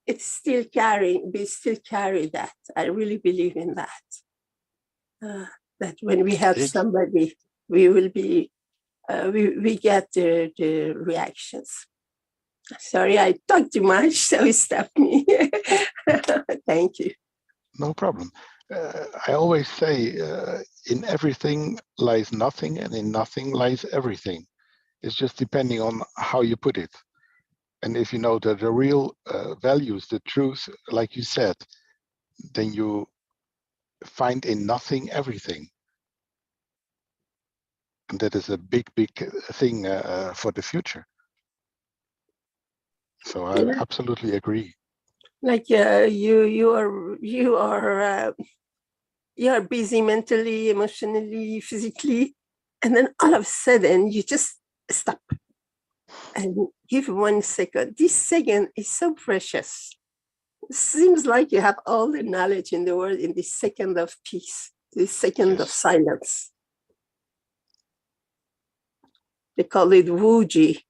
it's still carrying, we still carry that. I really believe in that. That when we help somebody, we will be, we get the reactions. Sorry, I talk too much, so stop me. Thank you. No problem. I always say, in everything lies nothing, and in nothing lies everything. It's just depending on how you put it. And if you know that the real values, the truth, like you said, then you find in nothing everything. And that is a big, big thing for the future. So I absolutely agree. Like you are busy mentally, emotionally, physically, and then all of a sudden you just stop and give 1 second. This second is so precious. It seems like you have all the knowledge in the world in this second of peace, this second of silence. They call it wuji,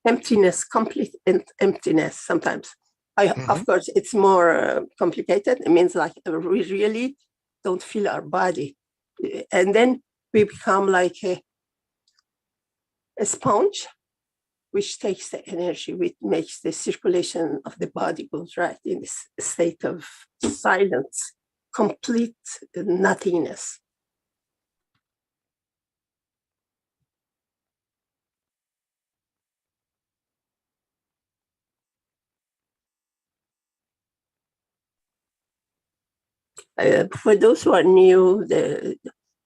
emptiness, complete emptiness sometimes. Of course, it's more complicated. It means like we really don't feel our body. And then we become like a sponge, which takes the energy, which makes the circulation of the body goes right in this state of silence, complete nothingness. For those who are new, the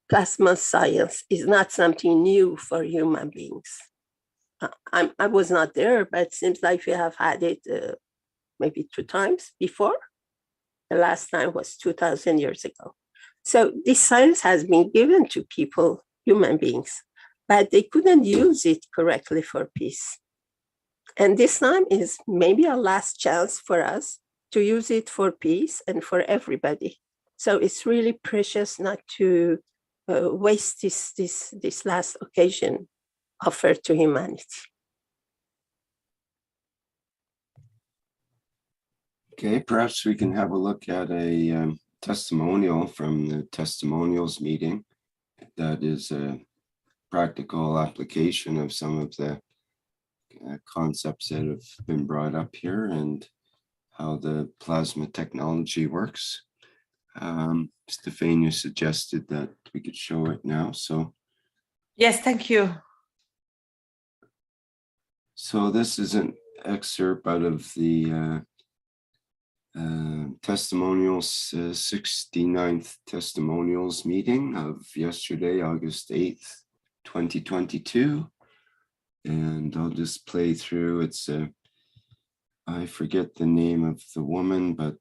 plasma science is not something new for human beings. I was not there, but it seems like we have had it maybe 2 times before. The last time was 2,000 years ago. So this science has been given to people, human beings, but they couldn't use it correctly for peace. And this time is maybe our last chance for us to use it for peace and for everybody. So it's really precious not to waste this last occasion offered to humanity. Okay, perhaps we can have a look at a testimonial from the Testimonials meeting. That is a practical application of some of the concepts that have been brought up here and how the plasma technology works. Stefania suggested that we could show it now, so. Yes, thank you. So this is an excerpt out of the Testimonials, 69th Testimonials meeting of yesterday, August 8th, 2022. And I'll just play through. It's I forget the name of the woman, but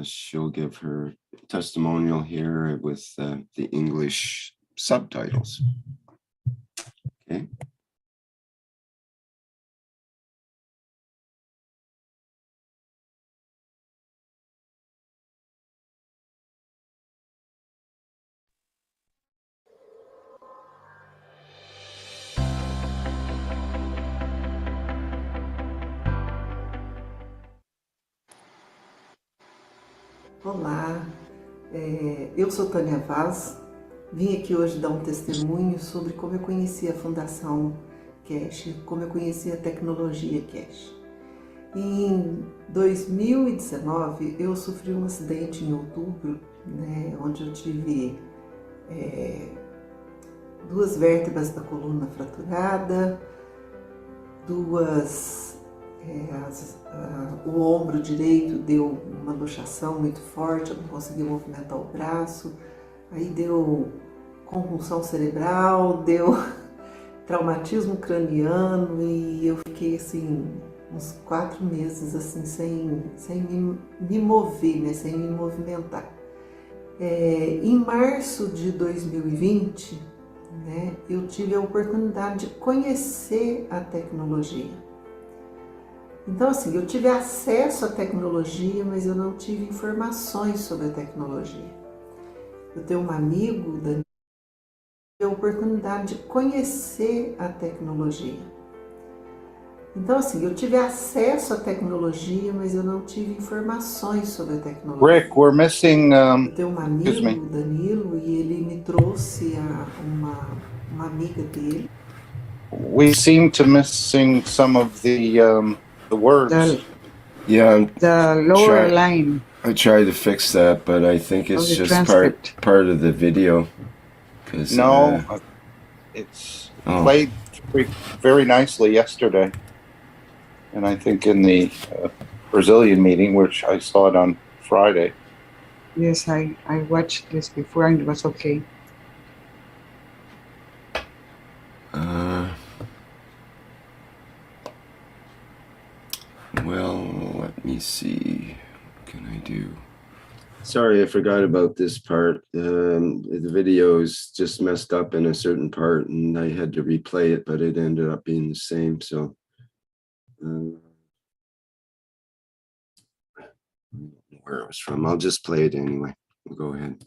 she'll give her testimonial here with the English subtitles. Okay. Olá, eu sou Tânia Vaz, vim aqui hoje dar um testemunho sobre como eu conheci a Fundação Keshe, como eu conheci a tecnologia Keshe. Em 2019 eu sofri um acidente em outubro, né, onde eu tive 2 vértebras da coluna fraturada, o ombro direito deu uma luxação muito forte, eu não conseguia movimentar o braço, aí deu convulsão cerebral, deu traumatismo craniano e eu fiquei assim uns 4 meses assim sem me mover, né, sem me movimentar. Em março de 2020, né, eu tive a oportunidade de conhecer a tecnologia. Então, assim, eu tive acesso à tecnologia, mas eu não tive informações sobre a tecnologia. Eu tenho um amigo, Daniel, que teve a oportunidade de conhecer a tecnologia. Então, assim, eu tive acesso à tecnologia, mas eu não tive informações sobre a tecnologia. Rick, we're missing. Eu tenho um Excuse me. amigo, Danilo, e ele me trouxe uma amiga dele. We seem to missing some of the words. Yeah, The lower line I tried to fix that, but I think of it's the just transcript. part of the video. 'Cause, No, it's played very nicely yesterday, and I think in the Brazilian meeting, which I saw it on Friday. Yes, I watched this before and it was okay. Well, let me see. What can I do? Sorry, I forgot about this part. The video is just messed up in a certain part, and I had to replay it, but it ended up being the same. So, I don't know where it was from. I'll just play it anyway. We'll go ahead.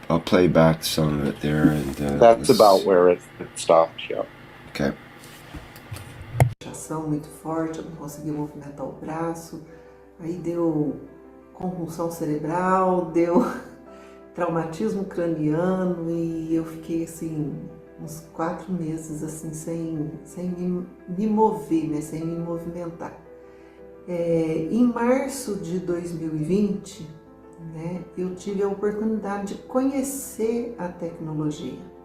I'll play back some of it there, and That's about where it stopped. Yeah. Okay. Muito forte, eu não conseguia movimentar o braço, aí deu convulsão cerebral, deu traumatismo craniano e eu fiquei assim uns 4 meses assim sem me mover, né, sem me movimentar. Em março de 2020, né, eu tive a oportunidade de conhecer a tecnologia.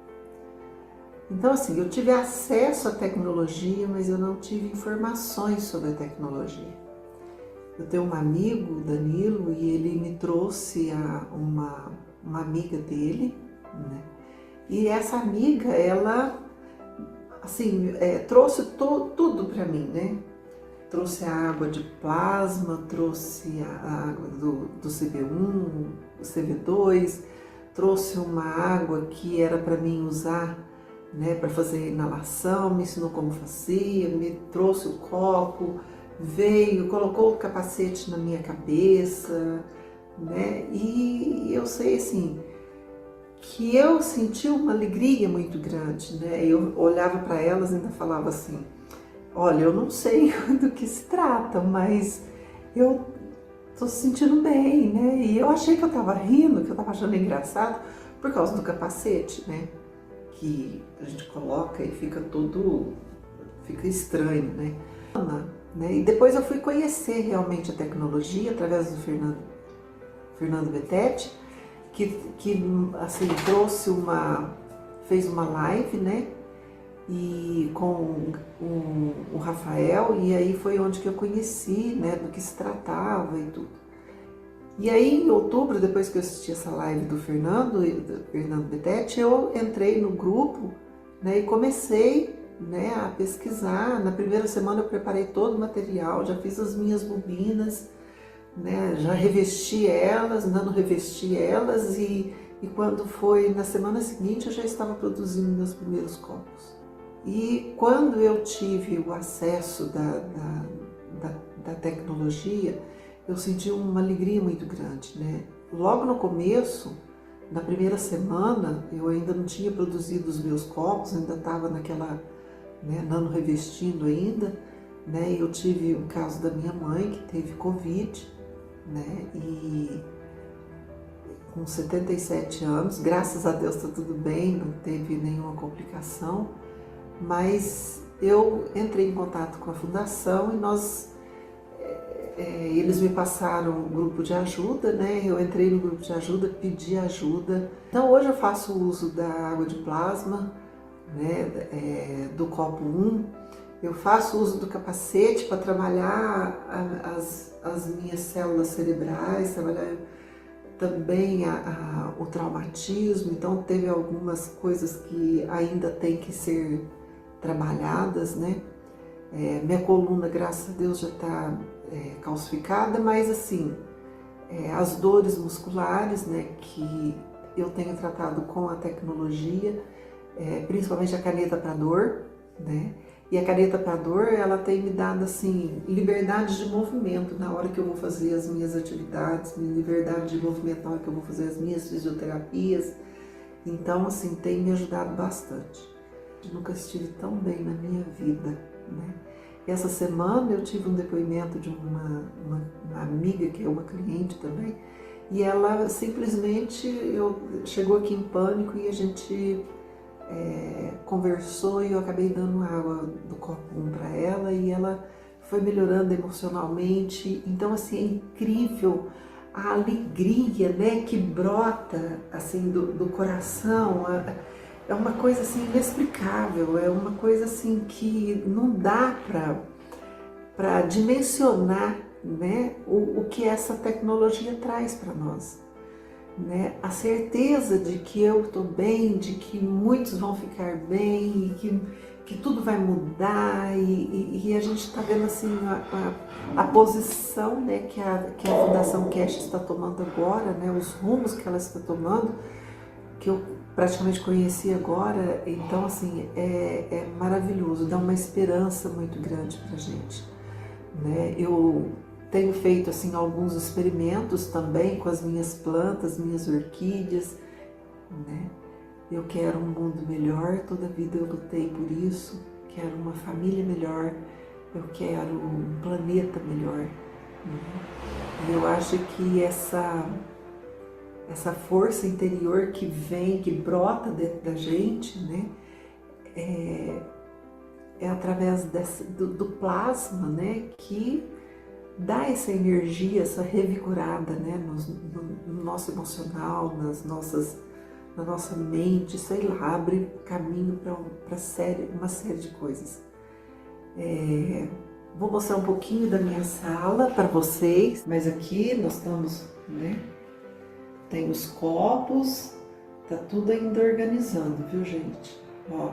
Então, assim, eu tive acesso à tecnologia, mas eu não tive informações sobre a tecnologia. Eu tenho um amigo, Danilo, e ele me trouxe uma amiga dele, né? E essa amiga, ela, assim, trouxe tudo para mim, né? Trouxe a água de plasma, trouxe a água do CB1, o CB2, trouxe uma água que era para mim usar, né, para fazer inalação, me ensinou como fazia, me trouxe o copo, veio, colocou o capacete na minha cabeça, né, e eu sei assim, que eu senti uma alegria muito grande, né, eu olhava para elas e ainda falava assim, olha, eu não sei do que se trata, mas eu tô se sentindo bem, né, e eu achei que eu tava rindo, que eu tava achando engraçado, por causa do capacete, né, que a gente coloca e fica estranho, né? E depois eu fui conhecer realmente a tecnologia através do Fernando Betete, que assim, fez uma live, né? E com o Rafael, e aí foi onde que eu conheci, né, do que se tratava e tudo. E aí, em outubro, depois que eu assisti essa live do Fernando Betete, eu entrei no grupo, né, e comecei, né, a pesquisar. Na primeira semana eu preparei todo o material, já fiz as minhas bobinas, né, já revesti elas, nano-revesti elas e quando foi na semana seguinte eu já estava produzindo meus primeiros copos. E quando eu tive o acesso da tecnologia, eu senti uma alegria muito grande, né? Logo no começo, na primeira semana, eu ainda não tinha produzido os meus copos, ainda estava naquela, né, nano-revestindo ainda, né? Eu tive o caso da minha mãe, que teve Covid, né? E com 77 anos, graças a Deus está tudo bem, não teve nenhuma complicação, mas eu entrei em contato com a fundação e eles me passaram um grupo de ajuda, né? Eu entrei no grupo de ajuda, pedi ajuda. Então hoje eu faço uso da água de plasma, né? Do copo 1. Eu faço uso do capacete para trabalhar as minhas células cerebrais, trabalhar também o traumatismo. Então teve algumas coisas que ainda tem que ser trabalhadas, né? Minha coluna, graças a Deus, já está calcificada, mas assim, as dores musculares, né, que eu tenho tratado com a tecnologia, principalmente a caneta para dor, né, E a caneta para dor, ela tem me dado assim, liberdade de movimento na hora que eu vou fazer as minhas atividades, liberdade de movimento na hora que eu vou fazer as minhas fisioterapias. Então, assim, tem me ajudado bastante. Eu nunca estive tão bem na minha vida, né? Essa semana eu tive um depoimento de uma amiga, que é uma cliente também, e ela simplesmente chegou aqui em pânico e a gente conversou e eu acabei dando água do copo 1 para ela e ela foi melhorando emocionalmente. Então, assim, é incrível a alegria, né, que brota assim do coração. É uma coisa assim inexplicável, é uma coisa assim que não dá para dimensionar, né, o que essa tecnologia traz para nós, né? A certeza de que eu estou bem, de que muitos vão ficar bem, e que tudo vai mudar e a gente está vendo assim a posição, né, que a Fundação Keshe está tomando agora, né, os rumos que ela está tomando, que eu praticamente conheci agora. Então, assim, é maravilhoso, dá uma esperança muito grande para a gente, né? Eu tenho feito assim alguns experimentos também com as minhas plantas, minhas orquídeas, né? Eu quero um mundo melhor, toda a vida eu lutei por isso, quero uma família melhor, eu quero um planeta melhor, né? E eu acho que essa força interior que vem, que brota dentro da gente, né, é através do plasma, né, que dá essa energia, essa revigorada, né, no nosso emocional, na nossa mente, sei lá, abre caminho para uma série de coisas. Vou mostrar um pouquinho da minha sala para vocês, mas aqui nós estamos, né, tem os copos, tá tudo ainda organizando, viu, gente? Ó,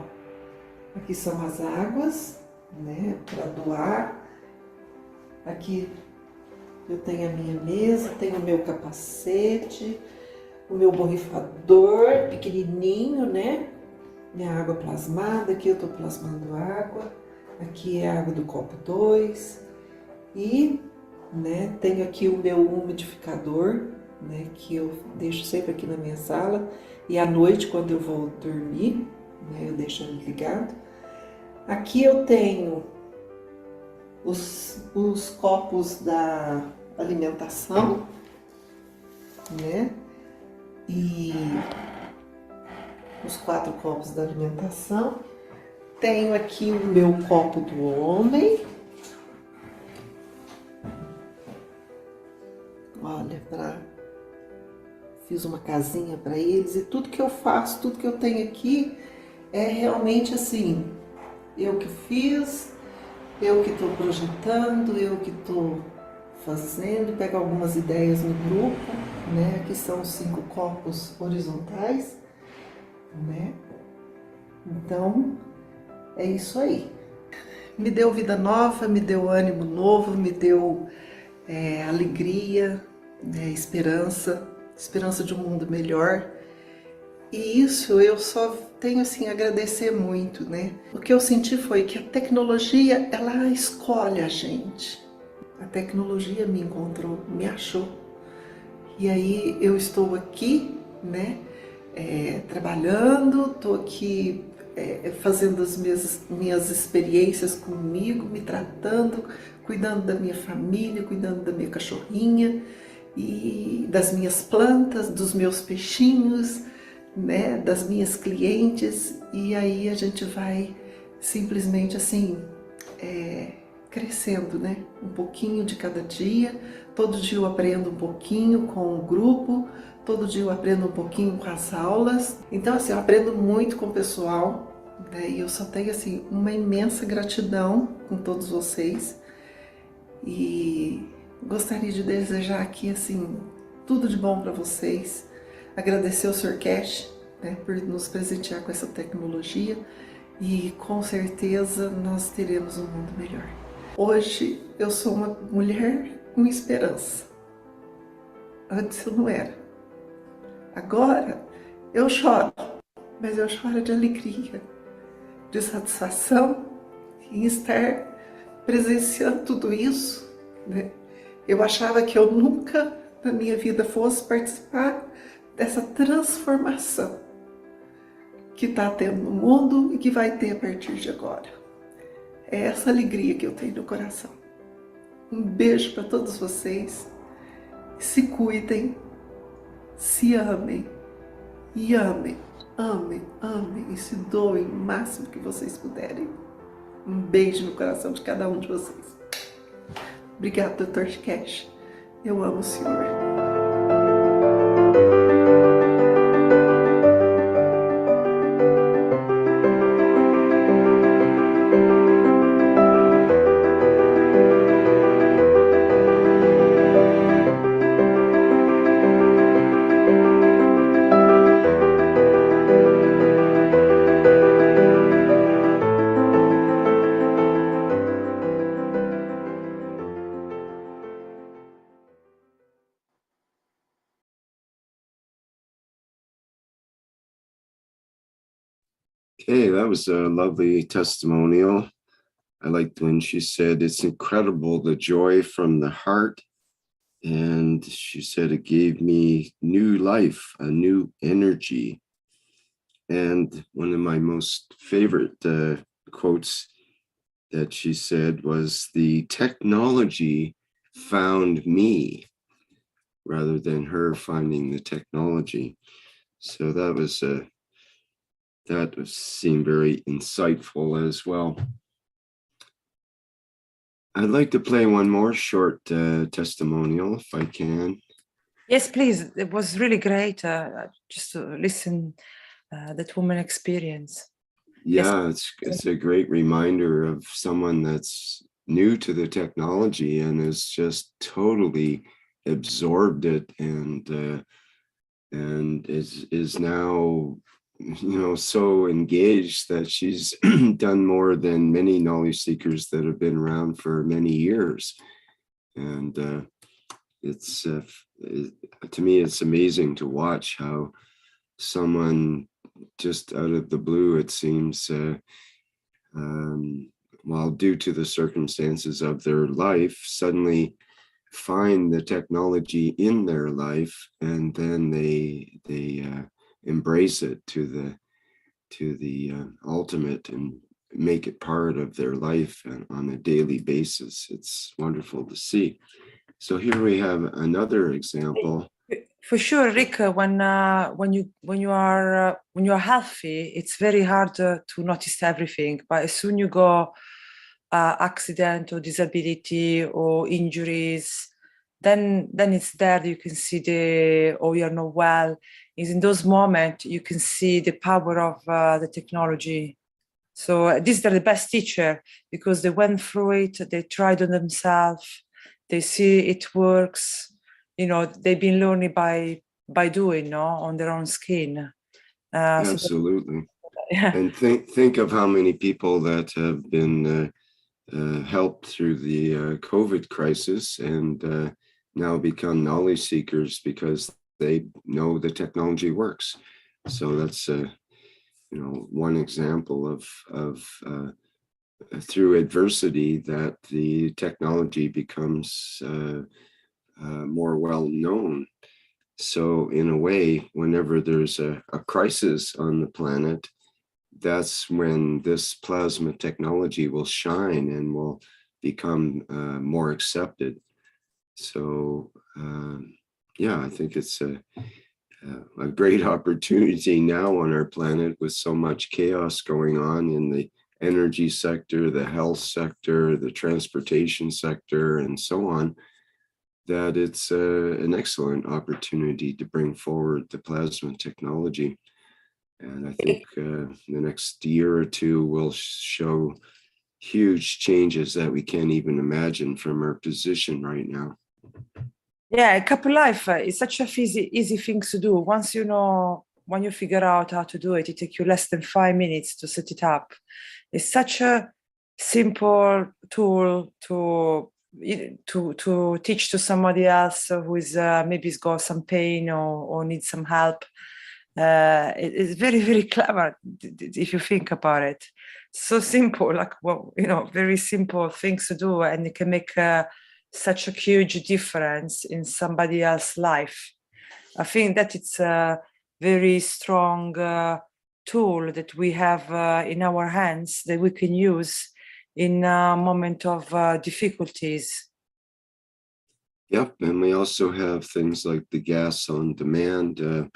aqui são as águas, né, para doar. Aqui eu tenho a minha mesa, tenho o meu capacete, o meu borrifador pequenininho, né? Minha água plasmada, aqui eu tô plasmando água. Aqui é a água do copo 2. E, né, tenho aqui o meu umidificador, né, que eu deixo sempre aqui na minha sala. E à noite, quando eu vou dormir, né, eu deixo ele ligado. Aqui eu tenho os copos da alimentação, né? E os 4 copos da alimentação. Tenho aqui o meu copo do homem. Olha, fiz uma casinha para eles e tudo que eu faço, tudo que eu tenho aqui é realmente assim, eu que fiz, eu que estou projetando, eu que estou fazendo, pego algumas ideias no grupo, né? Aqui são 5 copos horizontais, né? Então, é isso aí. Me deu vida nova, me deu ânimo novo, me deu alegria, né? Esperança de um mundo melhor. E isso eu só tenho assim a agradecer muito, né? O que eu senti foi que a tecnologia, ela escolhe a gente. A tecnologia me encontrou, me achou. E aí eu estou aqui, né? Trabalhando, estou aqui fazendo as minhas experiências comigo, me tratando, cuidando da minha família, cuidando da minha cachorrinha e das minhas plantas, dos meus peixinhos, né, das minhas clientes. E aí a gente vai simplesmente assim crescendo, né, um pouquinho de cada dia. Todo dia eu aprendo um pouquinho com o grupo, todo dia eu aprendo um pouquinho com as aulas. Então assim, eu aprendo muito com o pessoal, né, e eu só tenho assim uma imensa gratidão com todos vocês. E gostaria de desejar aqui assim tudo de bom para vocês. Agradecer ao Sr. Keshe, né, por nos presentear com essa tecnologia e com certeza nós teremos um mundo melhor. Hoje eu sou uma mulher com esperança. Antes eu não era. Agora eu choro, mas eu choro de alegria, de satisfação em estar presenciando tudo isso, né? Eu achava que eu nunca na minha vida fosse participar dessa transformação que está tendo no mundo e que vai ter a partir de agora. É essa alegria que eu tenho no coração. Um beijo para todos vocês. Se cuidem, se amem e amem, amem, amem e se doem o máximo que vocês puderem. Um beijo no coração de cada um de vocês. Obrigada, Dr. Keshe. Eu amo o senhor. Okay, that was a lovely testimonial. I liked when she said, it's incredible, the joy from the heart. And she said, it gave me new life, a new energy. And one of my most favorite quotes that she said was, the technology found me rather than her finding the technology. So that was seemed very insightful as well. I'd like to play one more short testimonial if I can. Yes, please. It was really great just to listen that woman experience. Yeah, Yes. it's a great reminder of someone that's new to the technology and has just totally absorbed it and is now, you know, so engaged that she's done more than many knowledge seekers that have been around for many years. And it's to me, it's amazing to watch how someone just out of the blue, it seems, while due to the circumstances of their life, suddenly find the technology in their life, and then they embrace it to the ultimate and make it part of their life on a daily basis. It's wonderful to see. So here we have another example. For sure, Rick. When you are healthy, it's very hard to notice everything. But as soon you go accident or disability or injuries, then it's there that you can see you're not well. Is in those moments you can see the power of the technology. So these are the best teacher because they went through it, they tried on themselves, they see it works. You know, they've been learning by doing, no, on their own skin. Absolutely. Yeah. And think of how many people that have been helped through the COVID crisis and now become knowledge seekers because they know the technology works. So that's one example of through adversity that the technology becomes more well known. So in a way, whenever there's a crisis on the planet, that's when this plasma technology will shine and will become more accepted. So yeah, I think it's a great opportunity now on our planet with so much chaos going on in the energy sector, the health sector, the transportation sector, and so on, that it's an excellent opportunity to bring forward the plasma technology. And I think the next year or two will show huge changes that we can't even imagine from our position right now. Yeah, couple life is such a easy thing to do. Once when you figure out how to do it, it takes you less than 5 minutes to set it up. It's such a simple tool to teach to somebody else who is maybe has got some pain or needs some help. It's very, very clever if you think about it. So simple, like, well, you know, very simple things to do, and it can make such a huge difference in somebody else's life. I think that it's a very strong tool that we have in our hands that we can use in a moment of difficulties. Yep, and we also have things like the gas on demand that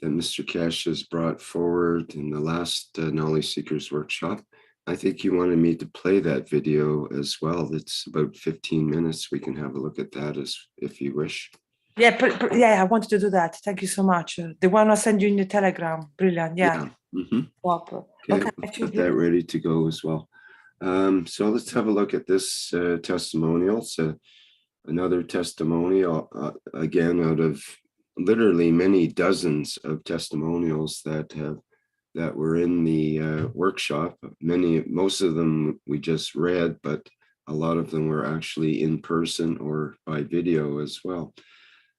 Mr. Keshe has brought forward in the last Knowledge Seekers workshop. I think you wanted me to play that video as well. It's about 15 minutes. We can have a look at that if you wish. Yeah, yeah, I wanted to do that. Thank you so much. The one I sent you in the Telegram. Brilliant. Yeah. Okay, got that ready to go as well. So let's have a look at this testimonial. So another testimonial, again, out of literally many dozens of testimonials that were in the workshop. Most of them we just read, but a lot of them were actually in person or by video as well.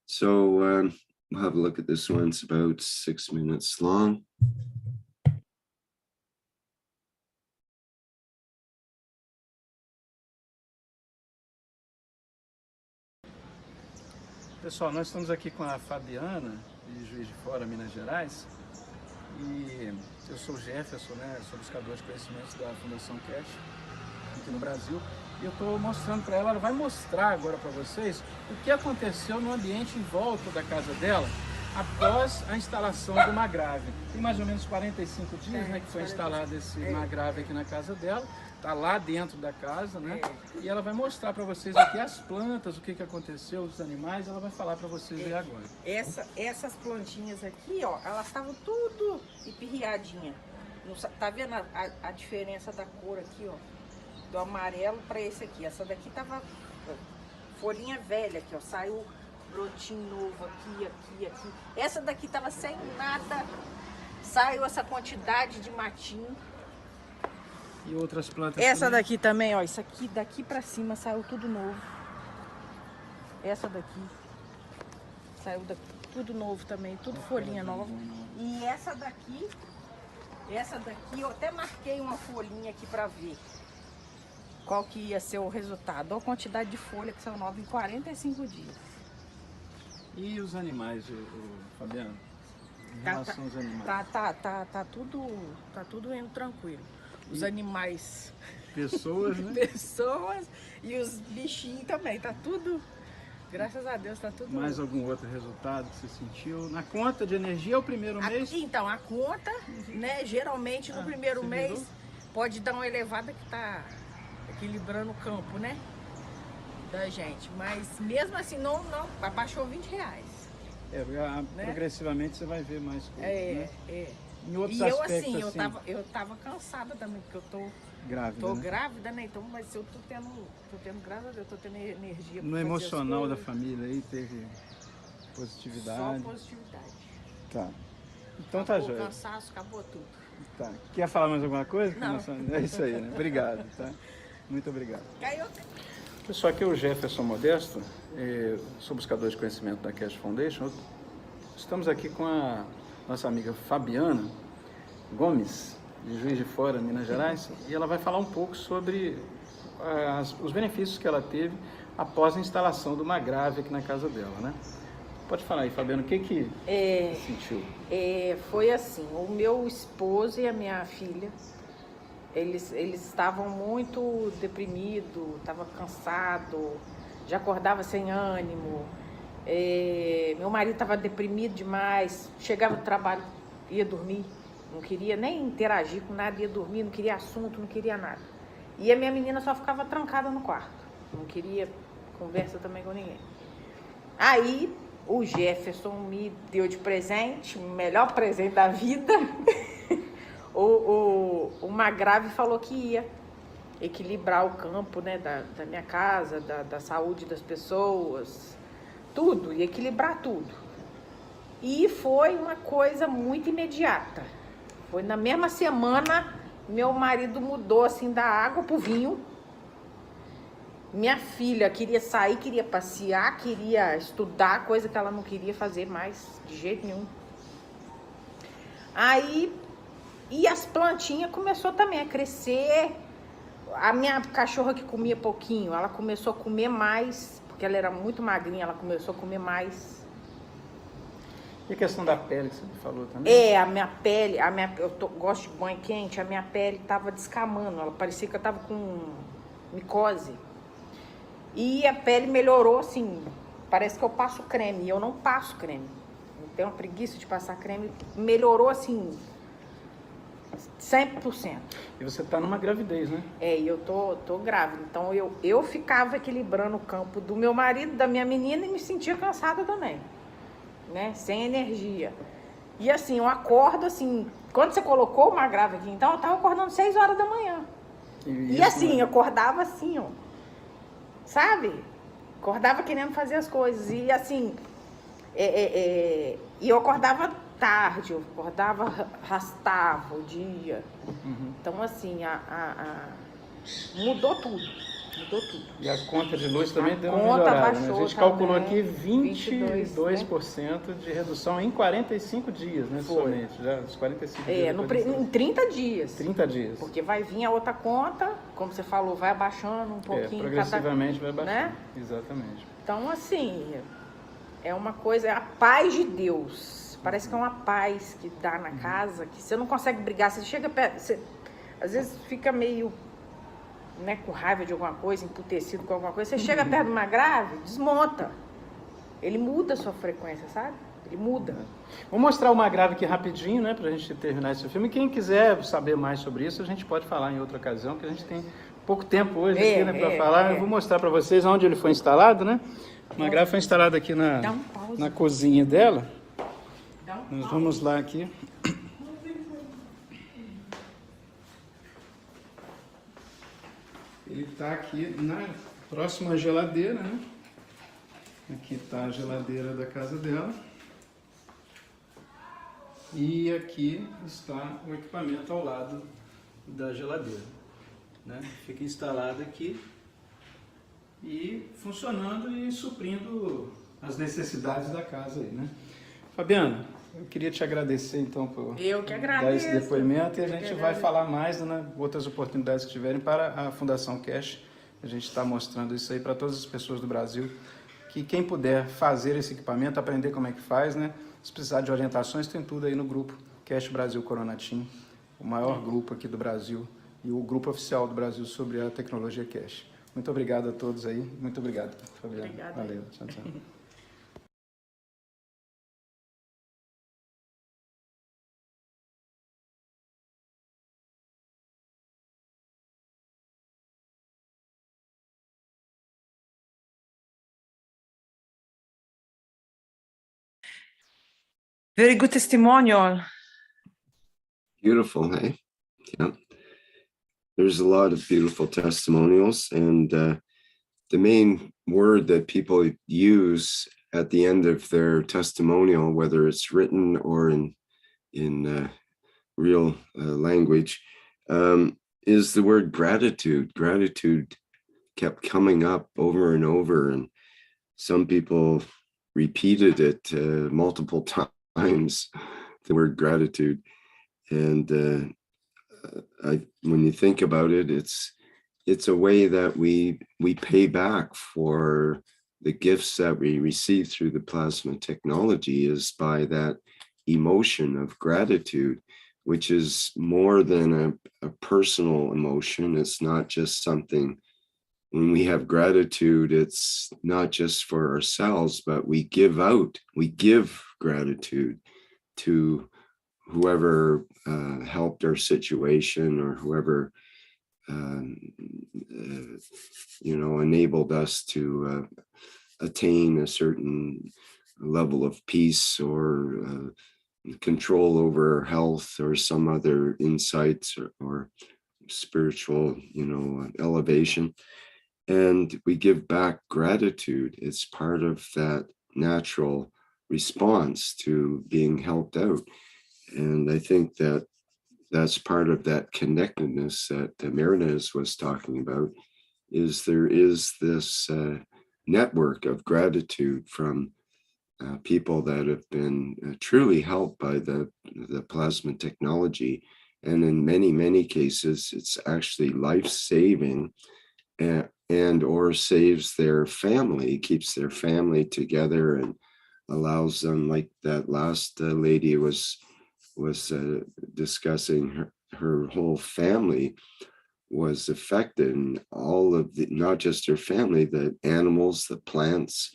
So we'll have a look at this one. It's about 6 minutes long. Pessoal, nós estamos aqui com a Fabiana, de Juiz de Fora, Minas Gerais, e eu sou o Jefferson, né, sou buscador de conhecimentos da Fundação Keshe, aqui no Brasil, e eu estou mostrando para ela, ela vai mostrar agora para vocês o que aconteceu no ambiente em volta da casa dela após a instalação do magrave. Tem mais ou menos 45 dias, né, que foi instalado esse magrave aqui na casa dela. Está lá dentro da casa, né? E ela vai mostrar para vocês aqui as plantas, o que aconteceu, os animais, ela vai falar para vocês aí agora. Essas plantinhas aqui, ó, elas estavam tudo empirriadinhas. Tá vendo a diferença da cor aqui, ó? Do amarelo para esse aqui. Essa daqui tava folhinha velha aqui, ó. Saiu brotinho novo aqui. Essa daqui tava sem nada. Saiu essa quantidade de matinho. E outras plantas. Essa daqui também, ó, isso aqui daqui pra cima saiu tudo novo. Essa daqui saiu tudo novo também, tudo folhinha nova. E essa daqui eu até marquei uma folhinha aqui pra ver qual que ia ser o resultado. Olha a quantidade de folha que são nova em 45 dias. E os animais, Fabiano? Em relação aos animais? Tá tudo indo tranquilo. Os animais, pessoas, né? Pessoas e os bichinhos também, tá tudo, graças a Deus, tá tudo. Mais algum outro resultado que você sentiu? Na conta de energia é o primeiro mês? Então, a conta, né, geralmente no primeiro mês pode dar uma elevada que tá equilibrando o campo, né, da gente, mas mesmo assim não abaixou R$20. Progressivamente você vai ver mais coisas, né? Em outros e eu aspectos, assim, eu tava cansada também, porque eu tô grávida, né? Então, mas eu tô tendo, graças a Deus, eu tô tendo energia. No emocional da família aí teve positividade? Só positividade. Tá. Então tá jóia. Acabou o cansaço, acabou tudo. Tá. Quer falar mais alguma coisa? Não. É isso aí, né? Obrigado, tá? Muito obrigado. Pessoal, aqui é o Jefferson Modesto, sou buscador de conhecimento da Keshe Foundation. Estamos aqui com a nossa amiga Fabiana Gomes, de Juiz de Fora, Minas Gerais, e ela vai falar um pouco sobre os benefícios que ela teve após a instalação do magrave aqui na casa dela, né? Pode falar aí, Fabiana, o que sentiu? Foi assim, o meu esposo e a minha filha, eles estavam muito deprimidos, estavam cansados, já acordava sem ânimo. Meu marido estava deprimido demais, chegava do trabalho, ia dormir, não queria nem interagir com nada, ia dormir, não queria assunto, não queria nada. E a minha menina só ficava trancada no quarto, não queria conversa também com ninguém. Aí o Jefferson me deu de presente, o melhor presente da vida. o magrave falou que ia equilibrar o campo, né, da minha casa, da saúde das pessoas, tudo, e equilibrar tudo. E foi uma coisa muito imediata. Foi na mesma semana, meu marido mudou assim da água pro vinho. Minha filha queria sair, queria passear, queria estudar, coisa que ela não queria fazer mais de jeito nenhum. Aí, e as plantinhas começou também a crescer. A minha cachorra que comia pouquinho, ela começou a comer mais, porque ela era muito magrinha, ela começou a comer mais. E a questão da pele que você falou também? A minha pele, gosto de banho quente, a minha pele estava descamando, ela parecia que eu estava com micose. E a pele melhorou assim, parece que eu passo creme, e eu não passo creme. Eu tenho uma preguiça de passar creme, melhorou assim, 100%. E você está numa gravidez, né? E eu tô grávida, então eu ficava equilibrando o campo do meu marido, da minha menina, e me sentia cansada também, né? Sem energia. E assim, eu acordo assim, quando você colocou uma grávida aqui, então eu tava acordando 6 horas da manhã. E assim, eu acordava assim, ó, sabe? Acordava querendo fazer as coisas. E assim, e eu acordava tarde, eu acordava, arrastava o dia. Então assim, mudou tudo. Mudou tudo. E a conta de luz também deu uma melhorada, né? A gente calculou aqui 22% de redução em 45 dias, né? Somente, já os 45 dias. Em 30 dias. 30 dias. Porque vai vir a outra conta, como você falou, vai abaixando um pouquinho. Progressivamente vai abaixando, né? Exatamente. Então, assim, é uma coisa, é a paz de Deus. Parece que é uma paz que dá na casa, que você não consegue brigar, você chega perto, você, às vezes fica meio, né, com raiva de alguma coisa, emputecido com alguma coisa, você chega perto de uma grave, desmonta. Ele muda a sua frequência, sabe? Ele muda. Vou mostrar uma grave aqui rapidinho, né, pra gente terminar esse filme. Quem quiser saber mais sobre isso, a gente pode falar em outra ocasião, que a gente tem pouco tempo hoje aqui, né, para falar. Eu vou mostrar para vocês onde ele foi instalado, né? Uma grave foi instalada aqui na cozinha dela. Nós vamos lá aqui. Ele está aqui na próxima geladeira, né? Aqui está a geladeira da casa dela. E aqui está o equipamento ao lado da geladeira, né? Fica instalado aqui e funcionando e suprindo as necessidades da casa aí, né? Fabiana, eu queria te agradecer então por dar esse depoimento e a gente vai falar mais, né, outras oportunidades que tiverem para a Fundação Keshe. A gente está mostrando isso aí para todas as pessoas do Brasil, que quem puder fazer esse equipamento, aprender como é que faz, né? Se precisar de orientações, tem tudo aí no grupo Keshe Brasil Corona Team, o maior grupo aqui do Brasil e o grupo oficial do Brasil sobre a tecnologia Keshe. Muito obrigado a todos aí. Muito obrigado, Fabiana. Obrigada. Valeu. Tchau, tchau. Very good testimonial. Beautiful, hey? Yeah. There's a lot of beautiful testimonials, and the main word that people use at the end of their testimonial, whether it's written or in real language, is the word gratitude. Gratitude kept coming up over and over, and some people repeated it multiple times, the word gratitude. And when you think about it, it's a way that we pay back for the gifts that we receive through the plasma technology, is by that emotion of gratitude, which is more than a personal emotion. It's not just something, when we have gratitude, it's not just for ourselves, but we give gratitude to whoever helped our situation, or whoever enabled us to attain a certain level of peace, or control over health, or some other insights, or spiritual elevation. And we give back gratitude. It's part of that natural response to being helped out. And I think that that's part of that connectedness that Mehran was talking about, is there is this network of gratitude from people that have been truly helped by the plasma technology. And in many, many cases, it's actually life-saving and or saves their family, keeps their family together, and allows them, like that last lady was discussing, her whole family was affected, and all of the, not just her family, the animals, the plants,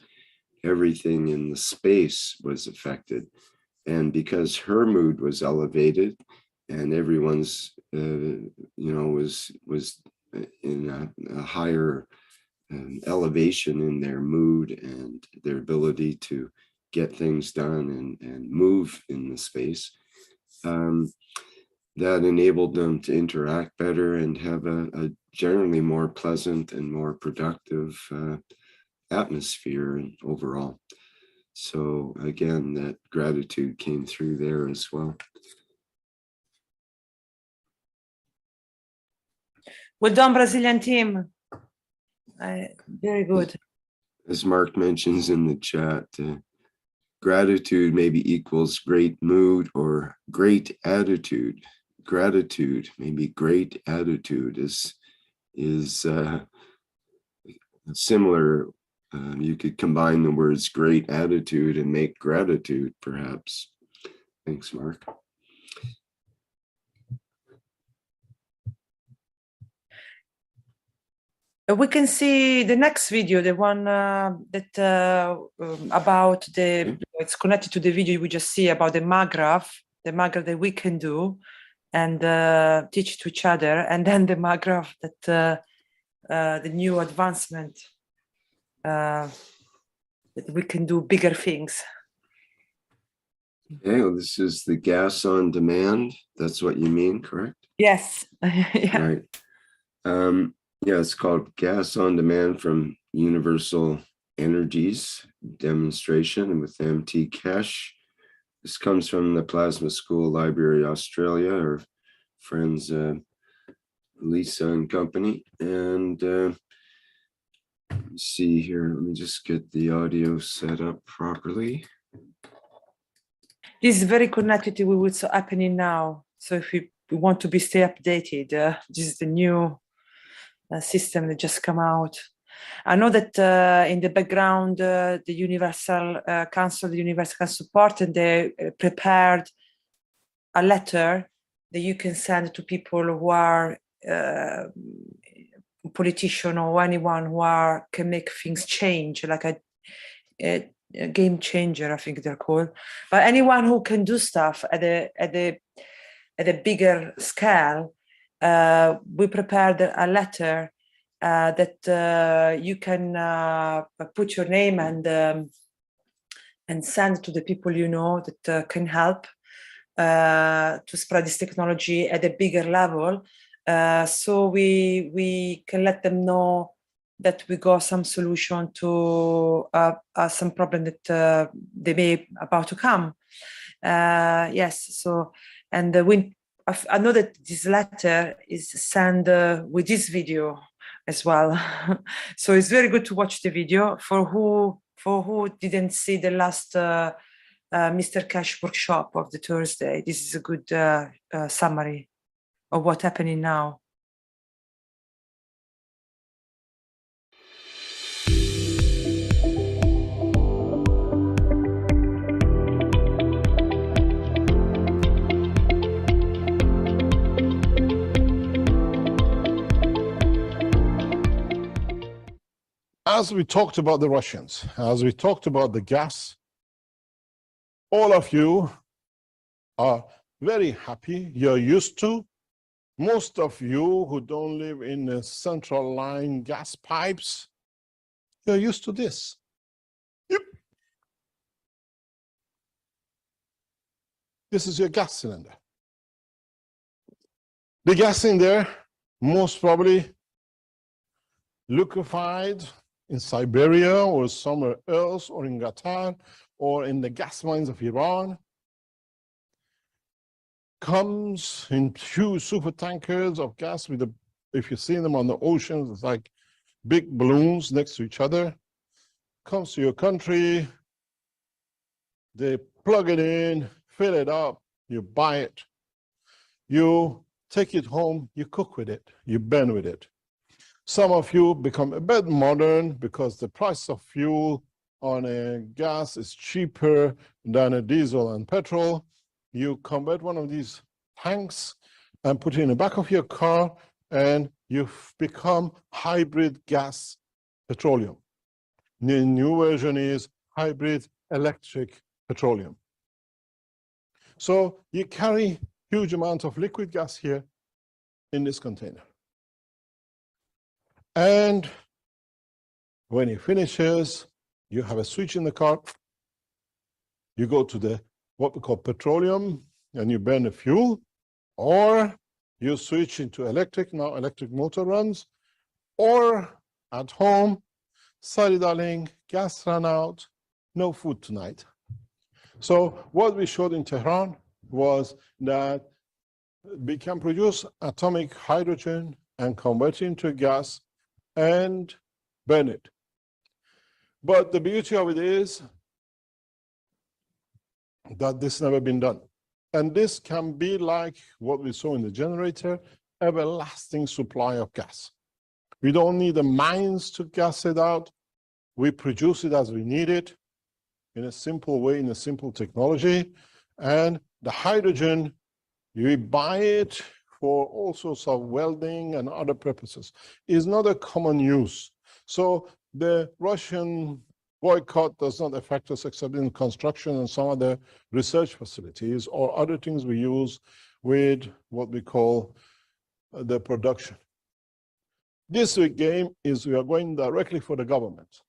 everything in the space was affected. And because her mood was elevated and everyone's was in a higher elevation in their mood and their ability to get things done and move in the space, that enabled them to interact better and have a generally more pleasant and more productive atmosphere and overall. So again, that gratitude came through there as well. Well done, Brazilian team. Very good. As Mark mentions in the chat, gratitude maybe equals great mood or great attitude. Gratitude, maybe great attitude is similar. You could combine the words great attitude and make gratitude, perhaps. Thanks, Mark. We can see the next video, the one that about the, it's connected to the video we just see about the MAGRAPH that we can do and teach to each other, and then the MAGRAPH that the new advancement that we can do bigger things. Okay, well, this is the gas on demand. That's what you mean, correct? Yes. Yeah. Right. Yeah, it's called Gas on Demand from Universal Energies demonstration, and with MT Keshe. This comes from the Plasma School Library, Australia, our friends Lisa and company. And let's see here, let me just get the audio set up properly. This is very connected to what's happening now. So if we want to stay updated, this is the new system that just come out. I know that in the background, the Universal Council, the Universal Council support, and they prepared a letter that you can send to people who are politician or anyone who can make things change, like a game changer, I think they're called. But anyone who can do stuff at a bigger scale, we prepared a letter that you can put your name and send to the people you know that can help to spread this technology at a bigger level. So we can let them know that we got some solution to some problem that they may about to come. Yes. So, and I know that this letter is sent with this video as well. So it's very good to watch the video for who didn't see the last Mr. Keshe workshop of the Thursday. This is a good summary of what's happening now. As we talked about the Russians, as we talked about the gas, all of you are very happy. You're used to. Most of you who don't live in the central line gas pipes, you're used to this. Yep. This is your gas cylinder. The gas in there, most probably liquefied in Siberia or somewhere else, or in Qatar, or in the gas mines of Iran, comes in huge super tankers of gas with if you see them on the oceans, it's like big balloons next to each other, comes to your country, They plug it in, fill it up, you buy it. You take it home, you cook with it, you burn with it. Some of you become a bit modern because the price of fuel on a gas is cheaper than a diesel and petrol. You convert one of these tanks and put it in the back of your car, and you've become hybrid gas petroleum. The new version is hybrid electric petroleum. So you carry huge amount of liquid gas here in this container. And when it finishes, you have a switch in the car. You go to the what we call petroleum, and you burn the fuel, or you switch into electric. Now electric motor runs, or at home, sorry darling, gas ran out, no food tonight. So what we showed in Tehran was that we can produce atomic hydrogen and convert it into gas and burn it. But the beauty of it is that this has never been done. And this can be like what we saw in the generator, everlasting supply of gas. We don't need the mines to gas it out. We produce it as we need it in a simple way, in a simple technology. And the hydrogen, you buy it for all sorts of welding and other purposes. It's not a common use. So the Russian boycott does not affect us except in construction and some other research facilities or other things we use with what we call the production. This week's game is we are going directly for the government.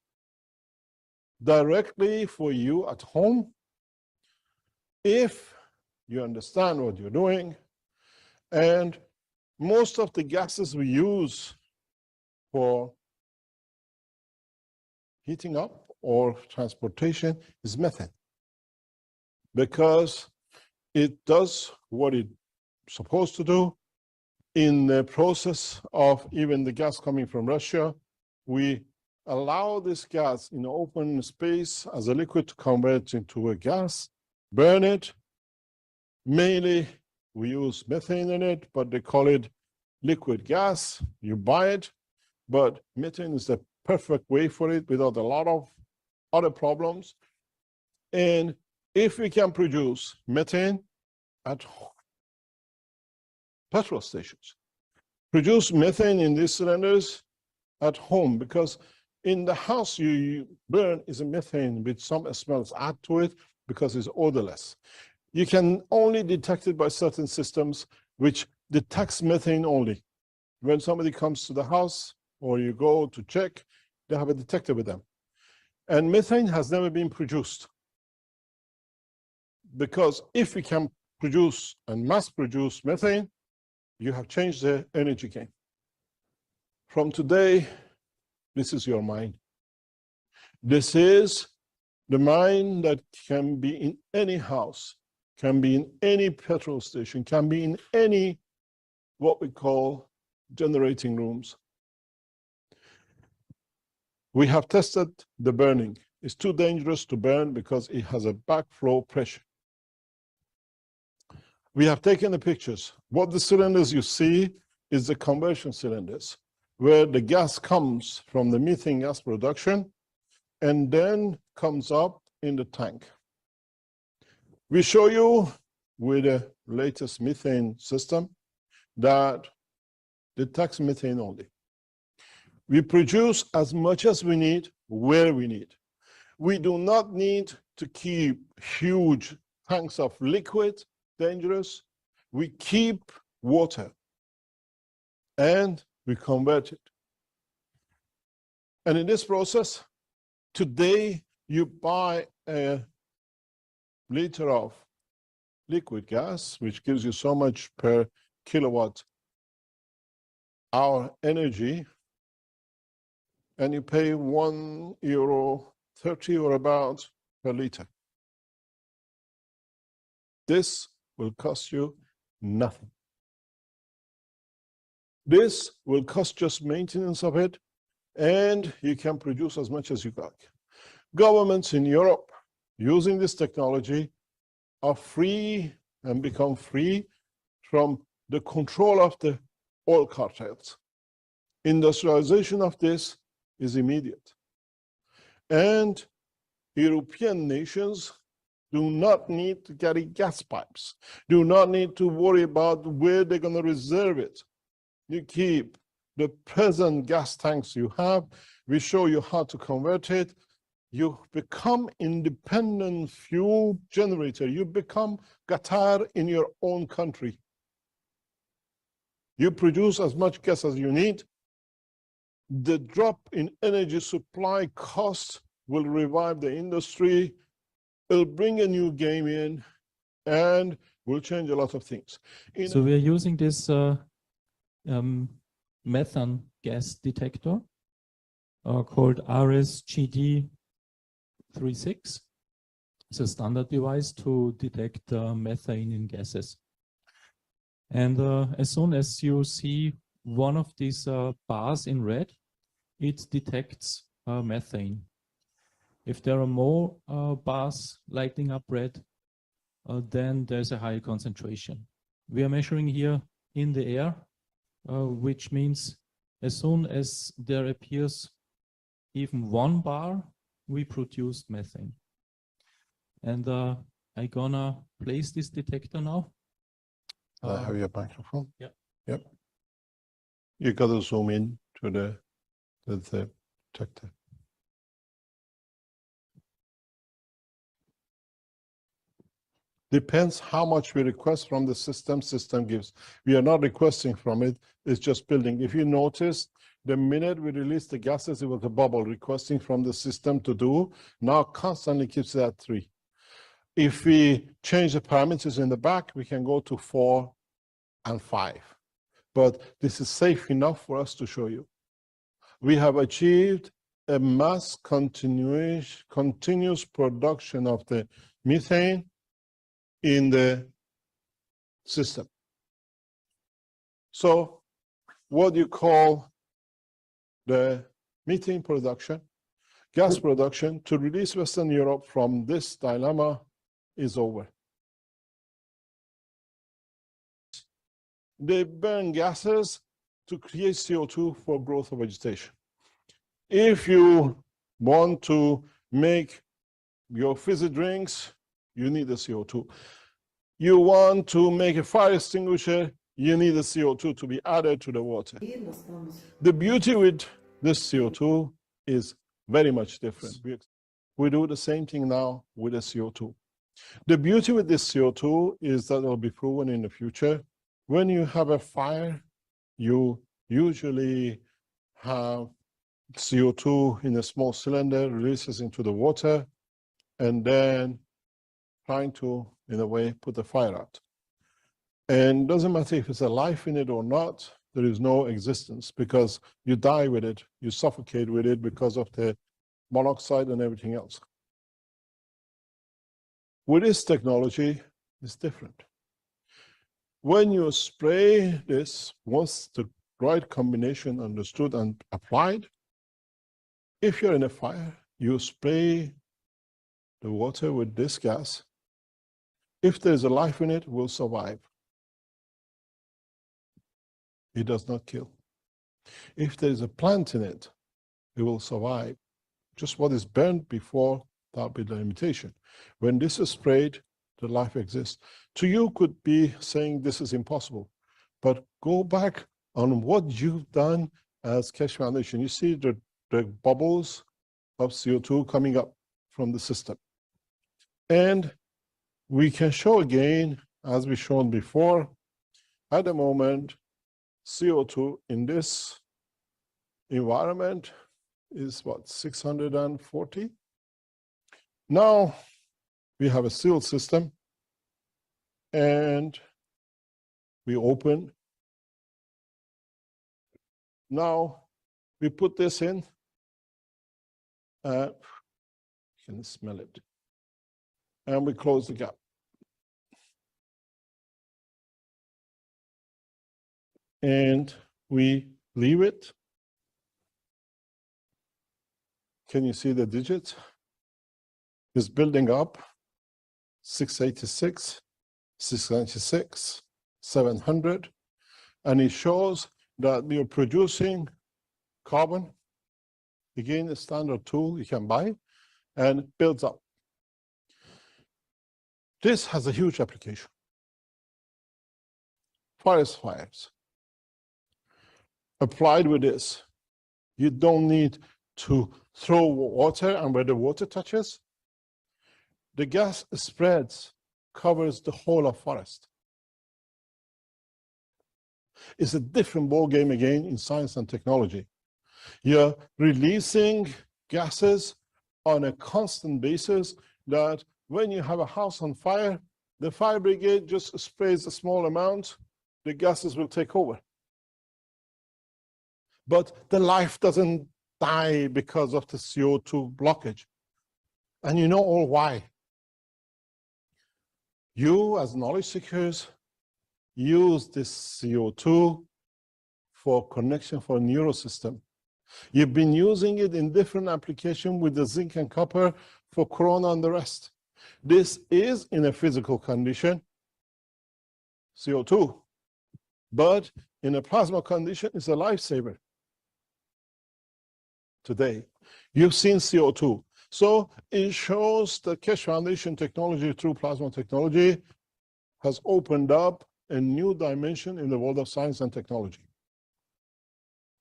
Directly for you at home, if you understand what you're doing. And most of the gases we use for heating up or transportation is methane, because it does what it's supposed to do. In the process of even the gas coming from Russia, we allow this gas in open space as a liquid to convert into a gas, burn it. Mainly we use methane in it, but they call it liquid gas. You buy it, but methane is the perfect way for it without a lot of other problems. And if we can produce methane at petrol stations, produce methane in these cylinders at home, because in the house you burn is a methane with some smells add to it because it's odorless. You can only detect it by certain systems which detects methane only. When somebody comes to the house or you go to check, they have a detector with them. And methane has never been produced. Because if we can produce and mass produce methane, you have changed the energy game. From today, this is your mind. This is the mind that can be in any house, can be in any petrol station, can be in any what we call generating rooms. We have tested the burning. It's too dangerous to burn because it has a backflow pressure. We have taken the pictures. What the cylinders you see is the conversion cylinders, where the gas comes from the methane gas production and then comes up in the tank. We show you with the latest methane system that detects methane only. We produce as much as we need, where we need. We do not need to keep huge tanks of liquid, dangerous. We keep water and we convert it. And in this process, today you buy a liter of liquid gas, which gives you so much per kilowatt hour energy, and you pay €1.30 or about per liter. This will cost you nothing. This will cost just maintenance of it, and you can produce as much as you like. Governments in Europe using this technology, are free and become free from the control of the oil cartels. Industrialization of this is immediate. And European nations do not need to carry gas pipes, do not need to worry about where they're going to reserve it. You keep the present gas tanks you have, we show you how to convert it. You become independent fuel generator. You become Qatar in your own country. You produce as much gas as you need. The drop in energy supply costs will revive the industry. It'll bring a new game in and will change a lot of things. So we are using this methane gas detector called RSGD36. It's a standard device to detect methane in gases. And as soon as you see one of these bars in red, it detects methane. If there are more bars lighting up red, then there's a higher concentration. We are measuring here in the air, which means as soon as there appears even one bar, we produce methane. And I'm gonna place this detector now. I have your microphone? Yeah. Yep. You got to zoom in to the detector. Depends how much we request from the system gives. We are not requesting from it, it's just building. If you notice, the minute we release the gases, it was a bubble requesting from the system to do. Now constantly keeps it at 3. If we change the parameters in the back, we can go to 4 and 5. But this is safe enough for us to show you. We have achieved a mass continuous production of the methane in the system. So what you call the methane production, gas production, to release Western Europe from this dilemma is over. They burn gases to create CO2 for growth of vegetation. If you want to make your fizzy drinks, you need the CO2. You want to make a fire extinguisher, you need the CO2 to be added to the water. The beauty with this CO2 is very much different. We do the same thing now with the CO2. The beauty with this CO2 is that it will be proven in the future. When you have a fire, you usually have CO2 in a small cylinder, releases into the water, and then trying to, in a way, put the fire out. And doesn't matter if it's a life in it or not, there is no existence because you die with it, you suffocate with it because of the monoxide and everything else. With this technology, it's different. When you spray this, once the right combination understood and applied, if you're in a fire, you spray the water with this gas. If there's a life in it, it will survive. It does not kill. If there's a plant in it, it will survive. Just what is burned before, that'll be the limitation. When this is sprayed, the life exists. To you could be saying this is impossible, but go back on what you've done as Keshe Foundation. You see the bubbles of CO2 coming up from the system. And we can show again, as we've shown before, at the moment, CO2 in this environment is what, 640? Now we have a sealed system and we open. Now we put this in. You can smell it. And we close the gap. And we leave it. Can you see the digits? is building up 686, 696, 700, and it shows that we are producing carbon. Again, a standard tool you can buy, and builds up. This has a huge application. Forest fires. Applied with this, you don't need to throw water, and where the water touches, the gas spreads, covers the whole of forest. It's a different ballgame again in science and technology. You're releasing gases on a constant basis that when you have a house on fire, the fire brigade just sprays a small amount, the gases will take over. But the life doesn't die because of the CO2 blockage. And you know all why. You, as knowledge seekers, use this CO2 for connection for a neural system. You've been using it in different applications with the zinc and copper for corona and the rest. This is in a physical condition, CO2, but in a plasma condition, it's a lifesaver. Today, you've seen CO2. So it shows the Keshe Foundation technology through plasma technology has opened up a new dimension in the world of science and technology.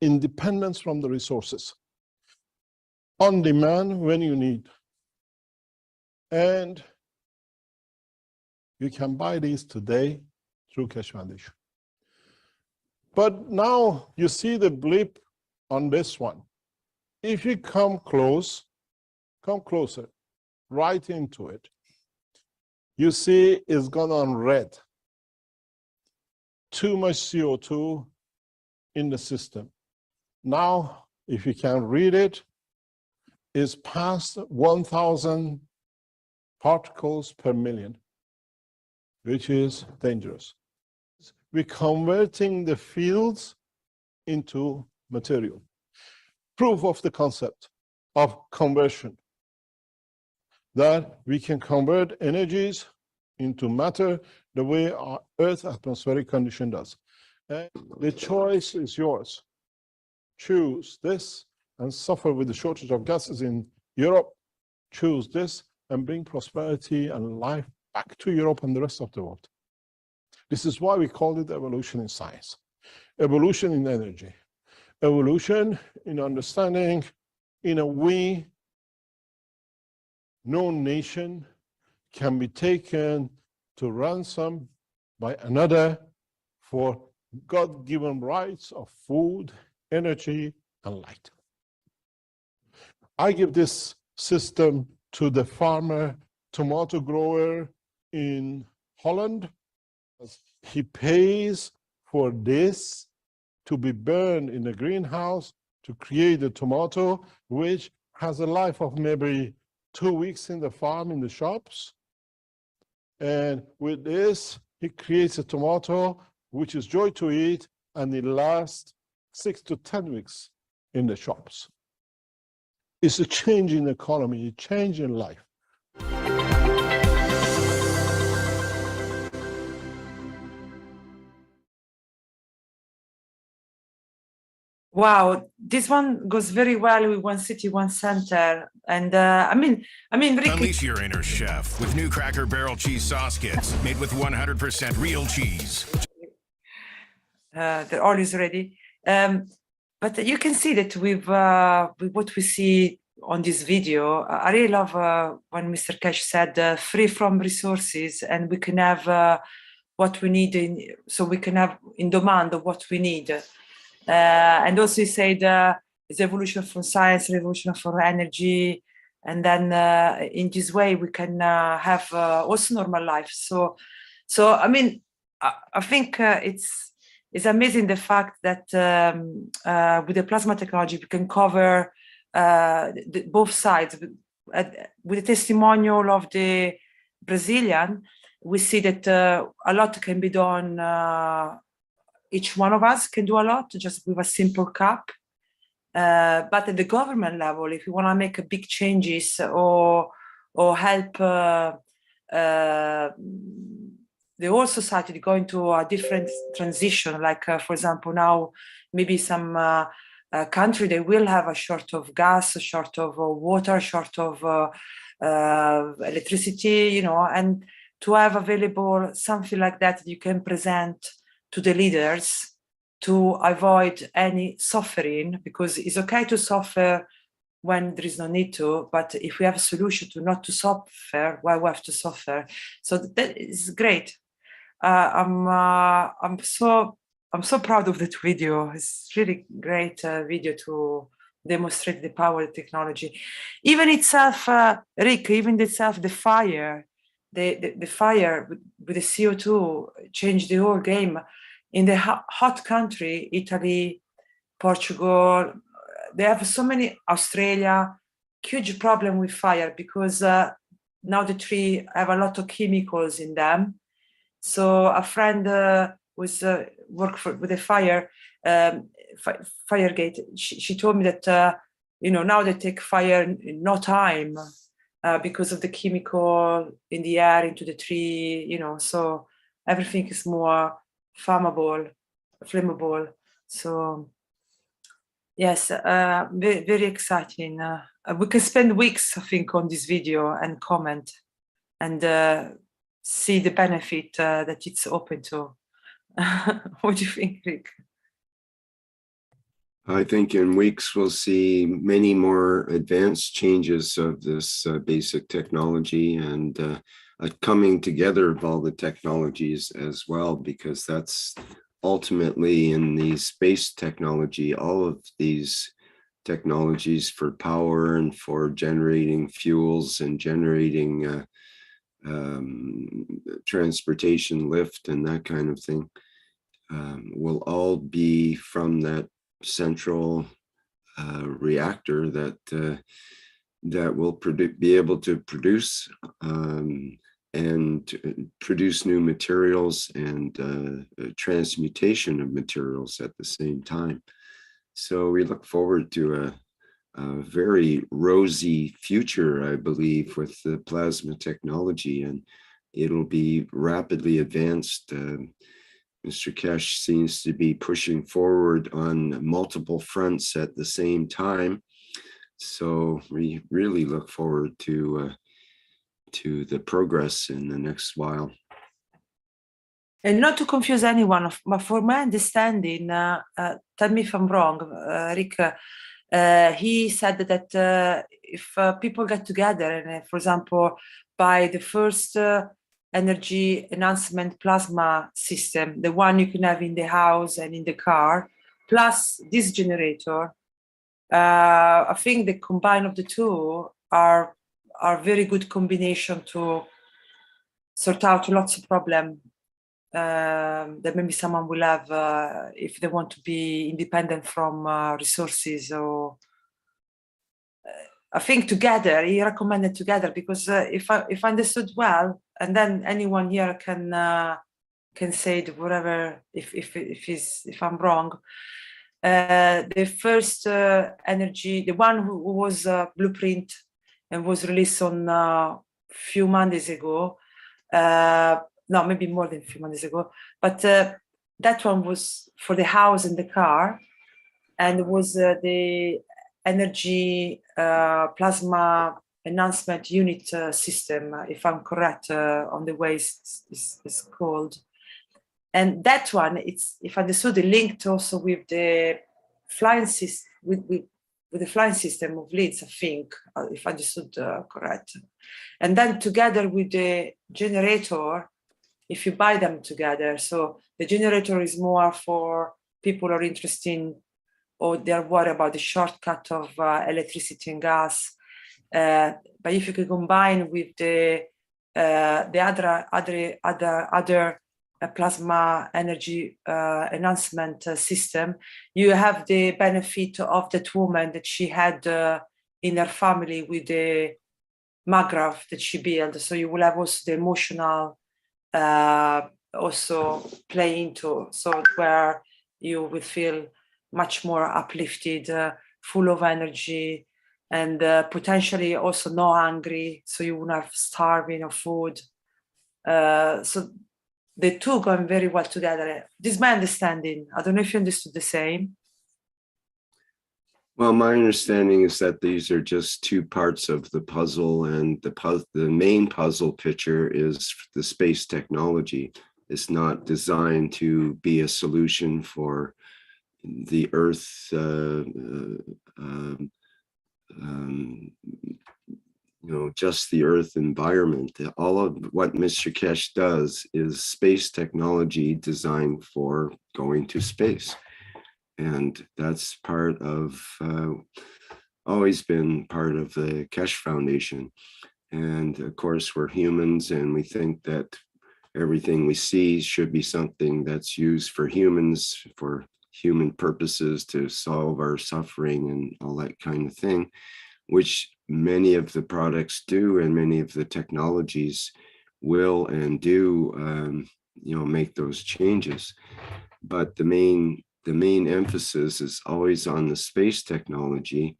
Independence from the resources. On demand when you need. And you can buy these today through Keshe Foundation. But now you see the blip on this one. If you come closer, right into it, you see it's gone on red. Too much CO2 in the system. Now, if you can read it, it's past 1,000 particles per million, which is dangerous. We're converting the fields into material. Proof of the concept of conversion, that we can convert energies into matter the way our Earth's atmospheric condition does. And the choice is yours. Choose this and suffer with the shortage of gases in Europe. Choose this and bring prosperity and life back to Europe and the rest of the world. This is why we call it evolution in science, evolution in energy, evolution in understanding in a way no nation can be taken to ransom by another for God-given rights of food, energy, and light. I give this system to the farmer, tomato grower in Holland. He pays for this to be burned in a greenhouse to create a tomato, which has a life of maybe 2 weeks in the farm, in the shops. And with this, he creates a tomato, which is joy to eat, and it lasts 6 to 10 weeks in the shops. It's a change in the economy, a change in life. Wow, this one goes very well with One City, One Center. And I mean, Ricky, unleash your inner chef with new Cracker Barrel cheese sauce kits made with 100% real cheese. They're always ready. But you can see that with what we see on this video, I really love when Mr. Keshe said free from resources, and we can have what we need, so we can have in demand of what we need. And also he said it's evolution from science, revolution for energy, and then in this way we can have also normal life. So I mean, I think it's amazing the fact that with the plasma technology we can cover both sides. With the testimonial of the Brazilian, we see that a lot can be done. Each one of us can do a lot just with a simple cup. But at the government level, if you want to make big changes or or help the whole society go into a different transition. Like, for example, now maybe some country, they will have a short of gas, a short of water, short of electricity, you know, and to have available something like that you can present to the leaders to avoid any suffering, because it's okay to suffer when there is no need to, but if we have a solution to not to suffer, why we have to suffer? So that is great. I'm so proud of that video. It's really great video to demonstrate the power of technology. Even itself, Rick, even itself, the fire, the fire with the CO2 changed the whole game. In the hot country, Italy, Portugal, they have so many, Australia, huge problem with fire, because now the tree have a lot of chemicals in them. So a friend was worked with the fire, Firegate. She told me that you know, now they take fire in no time because of the chemical in the air, into the tree. You know, so everything is more flammable. So yes, very exciting. We can spend weeks, I think, on this video and comment and see the benefit that it's open to. What do you think, Rick? I think in weeks we'll see many more advanced changes of this basic technology, and a coming together of all the technologies as well, because that's ultimately in the space technology, all of these technologies for power and for generating fuels and generating transportation lift and that kind of thing will all be from that central reactor that will be able to produce and produce new materials and transmutation of materials at the same time. So we look forward to a very rosy future, I believe, with the plasma technology, and it'll be rapidly advanced. Mr. Keshe seems to be pushing forward on multiple fronts at the same time. So we really look forward to the progress in the next while. And not to confuse anyone, but for my understanding, tell me if I'm wrong, Rick, he said that if people get together and, for example, by the first energy enhancement plasma system, the one you can have in the house and in the car, plus this generator, I think the combine of the two are very good combination to sort out lots of problems that maybe someone will have if they want to be independent from resources. Or I think together, he recommended together, because if I understood well, and then anyone here can say whatever if I'm wrong. The first energy, the one who was blueprint and was released on a few Mondays ago. No, maybe more than a few months ago, but that one was for the house and the car, and it was the energy plasma enhancement unit system, if I'm correct on the way it's called. And that one, it's, if I understood, linked also with the flying system, with the flying system of Leeds, I think, if I understood correct. And then together with the generator, if you buy them together, so the generator is more for people who are interested in, or they're worried about the shortcut of electricity and gas. But if you can combine with the other plasma energy enhancement system, you have the benefit of that woman that she had in her family with the MAGRAF that she built. So you will have also the emotional also play into, so where you will feel much more uplifted, full of energy, and potentially also no hungry, so you wouldn't have starving of food. So the two going very well together. This is my understanding. I don't know if you understood the same. Well, my understanding is that these are just two parts of the puzzle, and the main puzzle picture is the space technology. It's not designed to be a solution for the Earth, just the Earth environment. All of what Mr. Keshe does is space technology designed for going to space. And that's part of, always been part of the Keshe Foundation. And of course, we're humans, and we think that everything we see should be something that's used for humans, for human purposes, to solve our suffering and all that kind of thing, which many of the products do, and many of the technologies will and do, make those changes. But the main emphasis is always on the space technology,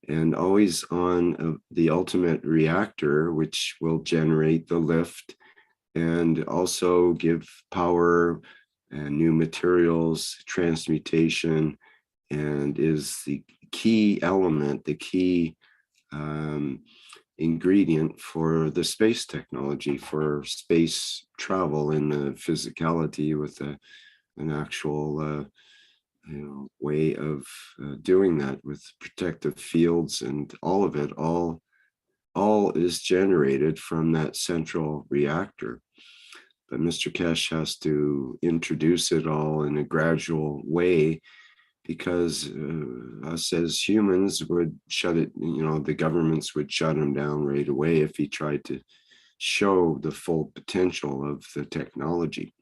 and always on the ultimate reactor, which will generate the lift and also give power and new materials, transmutation, and is the key element, the key ingredient for the space technology, for space travel in the physicality with an actual way of doing that, with protective fields and all of it. All is generated from that central reactor. But Mr. Keshe has to introduce it all in a gradual way, because us as humans would shut it, the governments would shut him down right away if he tried to show the full potential of the technology.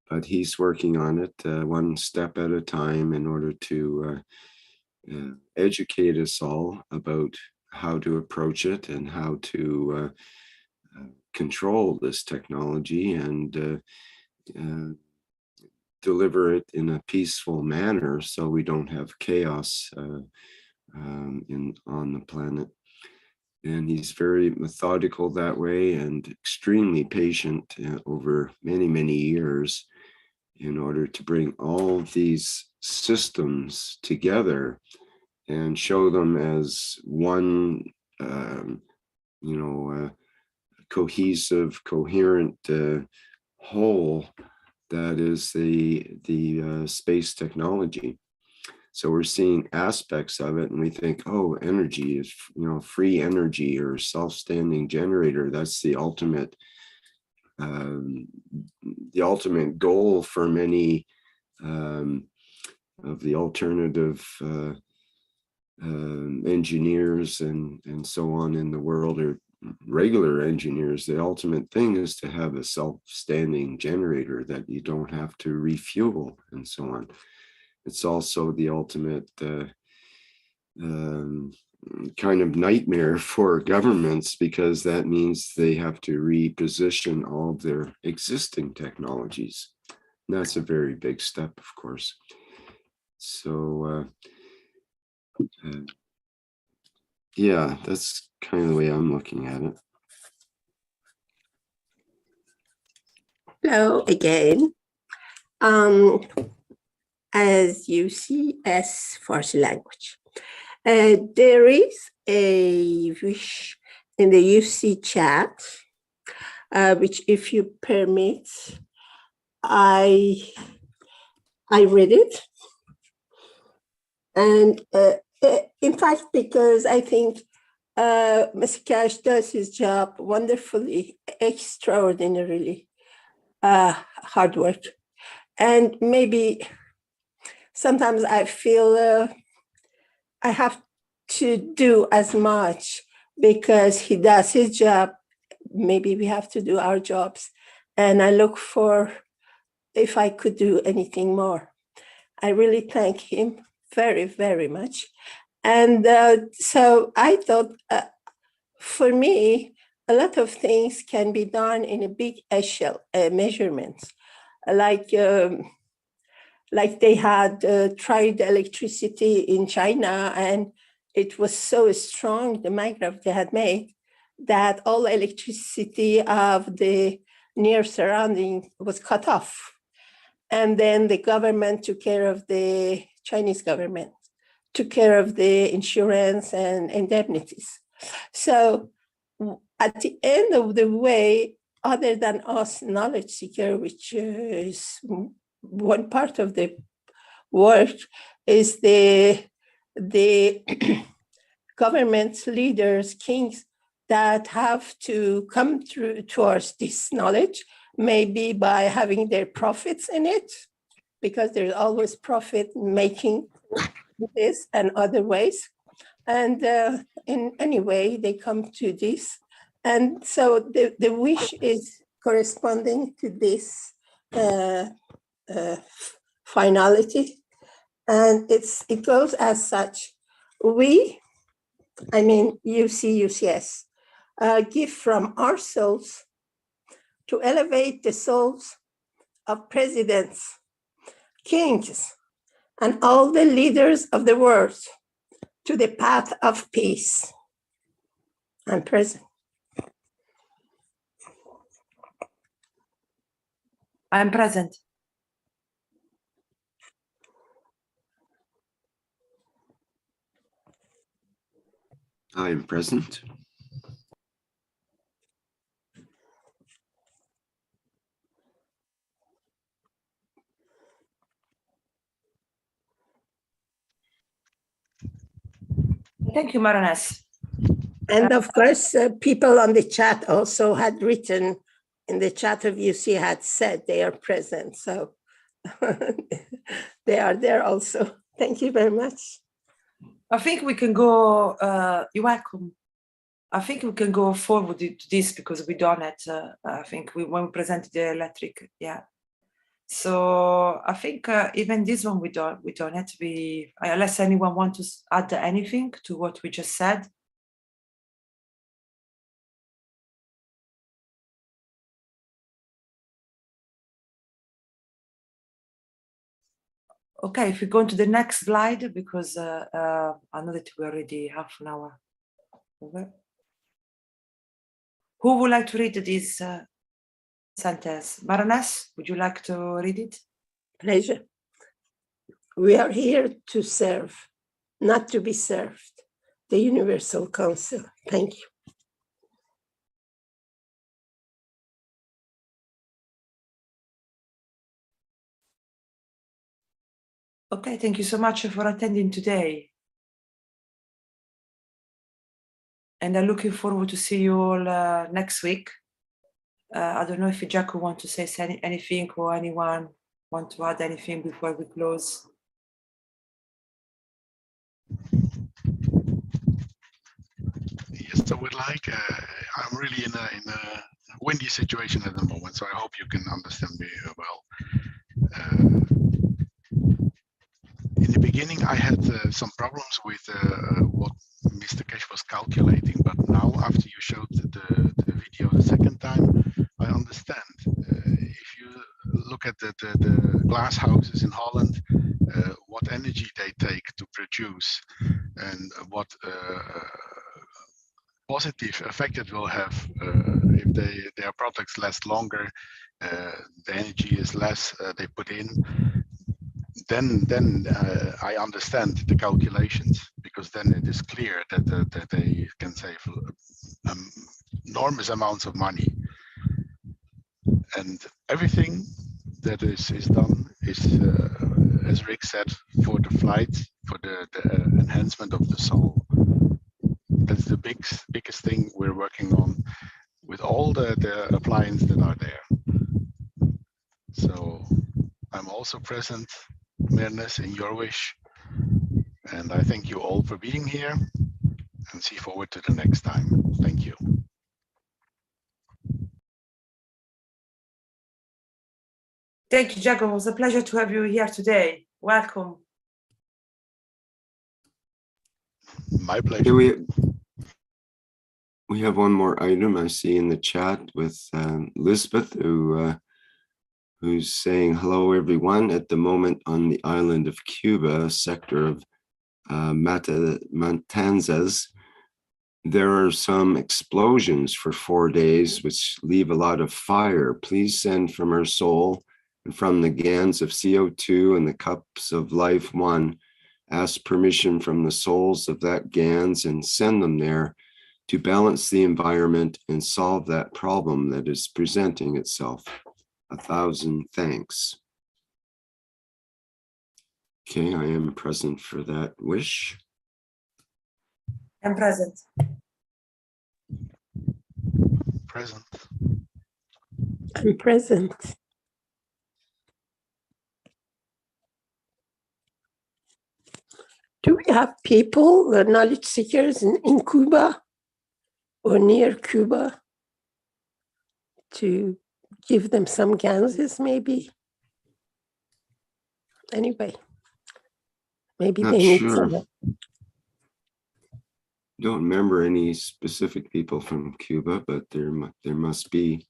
But he's working on it one step at a time in order to educate us all about how to approach it and how to control this technology and deliver it in a peaceful manner, so we don't have chaos on the planet. And he's very methodical that way, and extremely patient over many, many years, in order to bring all of these systems together and show them as one, cohesive, coherent whole that is the space technology. So we're seeing aspects of it, and we think, oh, energy is, free energy or self-standing generator. That's the ultimate goal for many of the alternative engineers and so on in the world, or regular engineers. The ultimate thing is to have a self-standing generator that you don't have to refuel and so on. It's also the ultimate kind of nightmare for governments, because that means they have to reposition all of their existing technologies. And that's a very big step, of course. So yeah, that's kind of the way I'm looking at it. Hello again. As you see, as Farsi language. There is a wish in the UC chat, which, if you permit, I read it. And in fact, because I think Mr. Keshe does his job wonderfully, extraordinarily hard work. And maybe sometimes I feel I have to do as much because he does his job. Maybe we have to do our jobs. And I look for if I could do anything more. I really thank him very, very much. And so I thought, for me, a lot of things can be done in a big echelon measurements, like they had tried electricity in China, and it was so strong, the microgravity had made, that all electricity of the near surrounding was cut off. And then the government took care of the Chinese government, took care of the insurance and indemnities. So at the end of the way, other than us knowledge seeker, which is one part of the work, is the government leaders, kings, that have to come through towards this knowledge, maybe by having their profits in it, because there's always profit making this and other ways. And in any way, they come to this. And so the wish is corresponding to this finality. And it goes as such. We, I mean, UC, UCS, give from our souls to elevate the souls of presidents, kings, and all the leaders of the world to the path of peace. I'm present. I'm present. I am present. Thank you, Mehran. And of course, people on the chat also had written in the chat of UC had said they are present. So they are there also. Thank you very much. I think we can go, you're welcome. I think we can go forward to this because we done it. I think when we presented the electric, yeah. So I think even this one we done it. Unless anyone wants to add anything to what we just said. Okay, if we go to the next slide, because I know that we're already half an hour over. Who would like to read this sentence? Mehran, would you like to read it? Pleasure. We are here to serve, not to be served. The Universal Council. Thank you. Okay, thank you so much for attending today. And I'm looking forward to see you all next week. I don't know if Jaco wants to say anything or anyone want to add anything before we close. Yes, I would like. I'm really in a windy situation at the moment, so I hope you can understand me well. In the beginning, I had some problems with what Mr. Keshe was calculating, but now after you showed the video the second time, I understand. If you look at the glass houses in Holland, what energy they take to produce and what positive effect it will have if their products last longer, the energy is less they put in, then I understand the calculations, because then it is clear that they can save enormous amounts of money. And everything that is done is, as Rick said, for the flight, for the enhancement of the soul. That's the biggest thing we're working on with all the appliances that are there. So I'm also present, Mehran, in your wish. And I thank you all for being here and see forward to the next time. Thank you. Thank you, Jaco. It was a pleasure to have you here today. Welcome. My pleasure. We have one more item I see in the chat with Lisbeth, who's saying, hello, everyone. At the moment on the island of Cuba, a sector of Matanzas, there are some explosions for 4 days, which leave a lot of fire. Please send from our soul and from the GANS of CO2 and the cups of life one, ask permission from the souls of that GANS and send them there to balance the environment and solve that problem that is presenting itself. 1,000 thanks. Okay, I am present for that wish. I'm present. Present. I'm present. Do we have people, knowledge seekers in Cuba or near Cuba to give them some ganses maybe? Anyway, maybe Not they need sure. some help. Don't remember any specific people from Cuba, but there must be.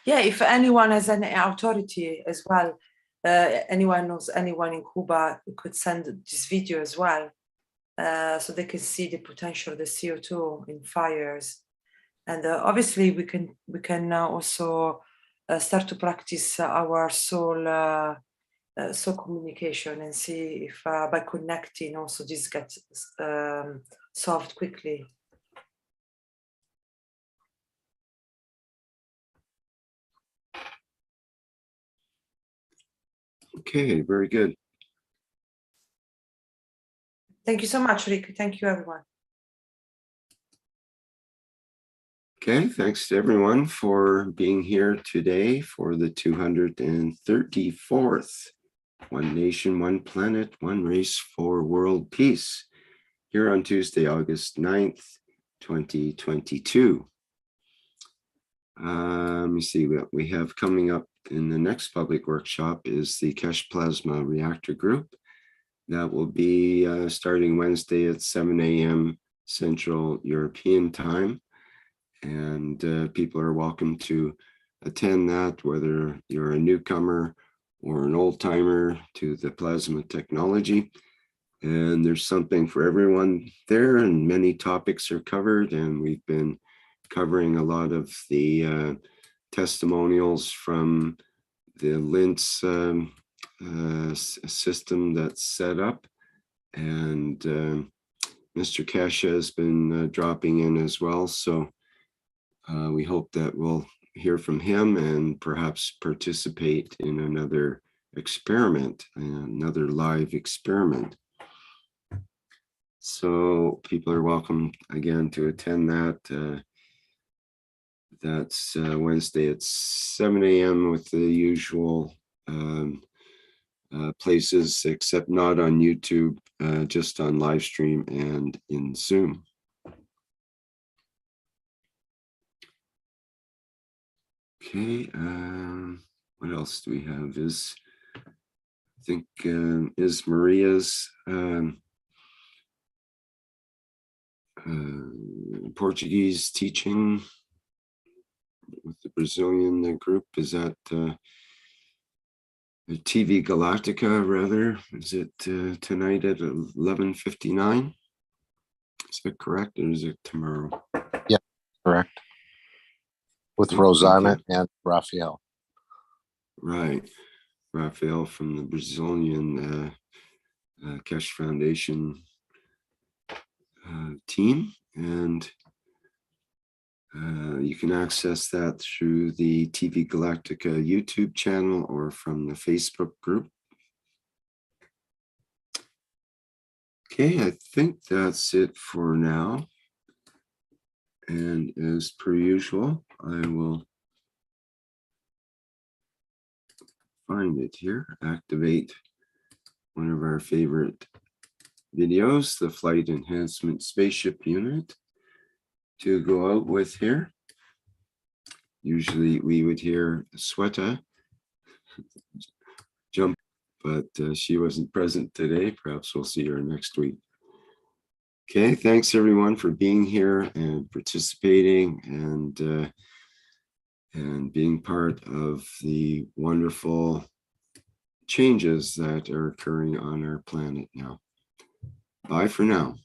Yeah, if anyone has any authority as well, anyone knows anyone in Cuba who could send this video as well, so they can see the potential of the CO2 in fires. And obviously we can also start to practice our soul communication and see if by connecting also this gets solved quickly. Okay, very good. Thank you so much, Rick. Thank you, everyone. Okay, thanks to everyone for being here today for the 234th One Nation, One Planet, One Race for World Peace, here on Tuesday, August 9th, 2022. Let me see what we have coming up in the next public workshop is the Keshe Plasma Reactor Group. That will be starting Wednesday at 7 a.m. Central European Time. And people are welcome to attend that, whether you're a newcomer or an old timer to the plasma technology. And there's something for everyone there, and many topics are covered. And we've been covering a lot of the testimonials from the LINTS system that's set up. And Mr. Keshe has been dropping in as well. So we hope that we'll hear from him and perhaps participate in another experiment, another live experiment. So people are welcome again to attend that. That's Wednesday at 7 a.m. with the usual places, except not on YouTube, just on live stream and in Zoom. Okay, what else do we have? I think is Maria's Portuguese teaching with the Brazilian group. Is that TV Galactica, rather? Is it tonight at 11:59? Is that correct, or is it tomorrow? Yeah, correct. With Rosanna and Raphael. Right. Raphael from the Brazilian Keshe Foundation team. And you can access that through the TV Galactica YouTube channel or from the Facebook group. Okay, I think that's it for now. And as per usual, I will find it here, activate one of our favorite videos, the Flight Enhancement Spaceship Unit, to go out with here. Usually we would hear Sweta jump, but she wasn't present today. Perhaps we'll see her next week. Okay, thanks everyone for being here and participating and being part of the wonderful changes that are occurring on our planet now. Bye for now.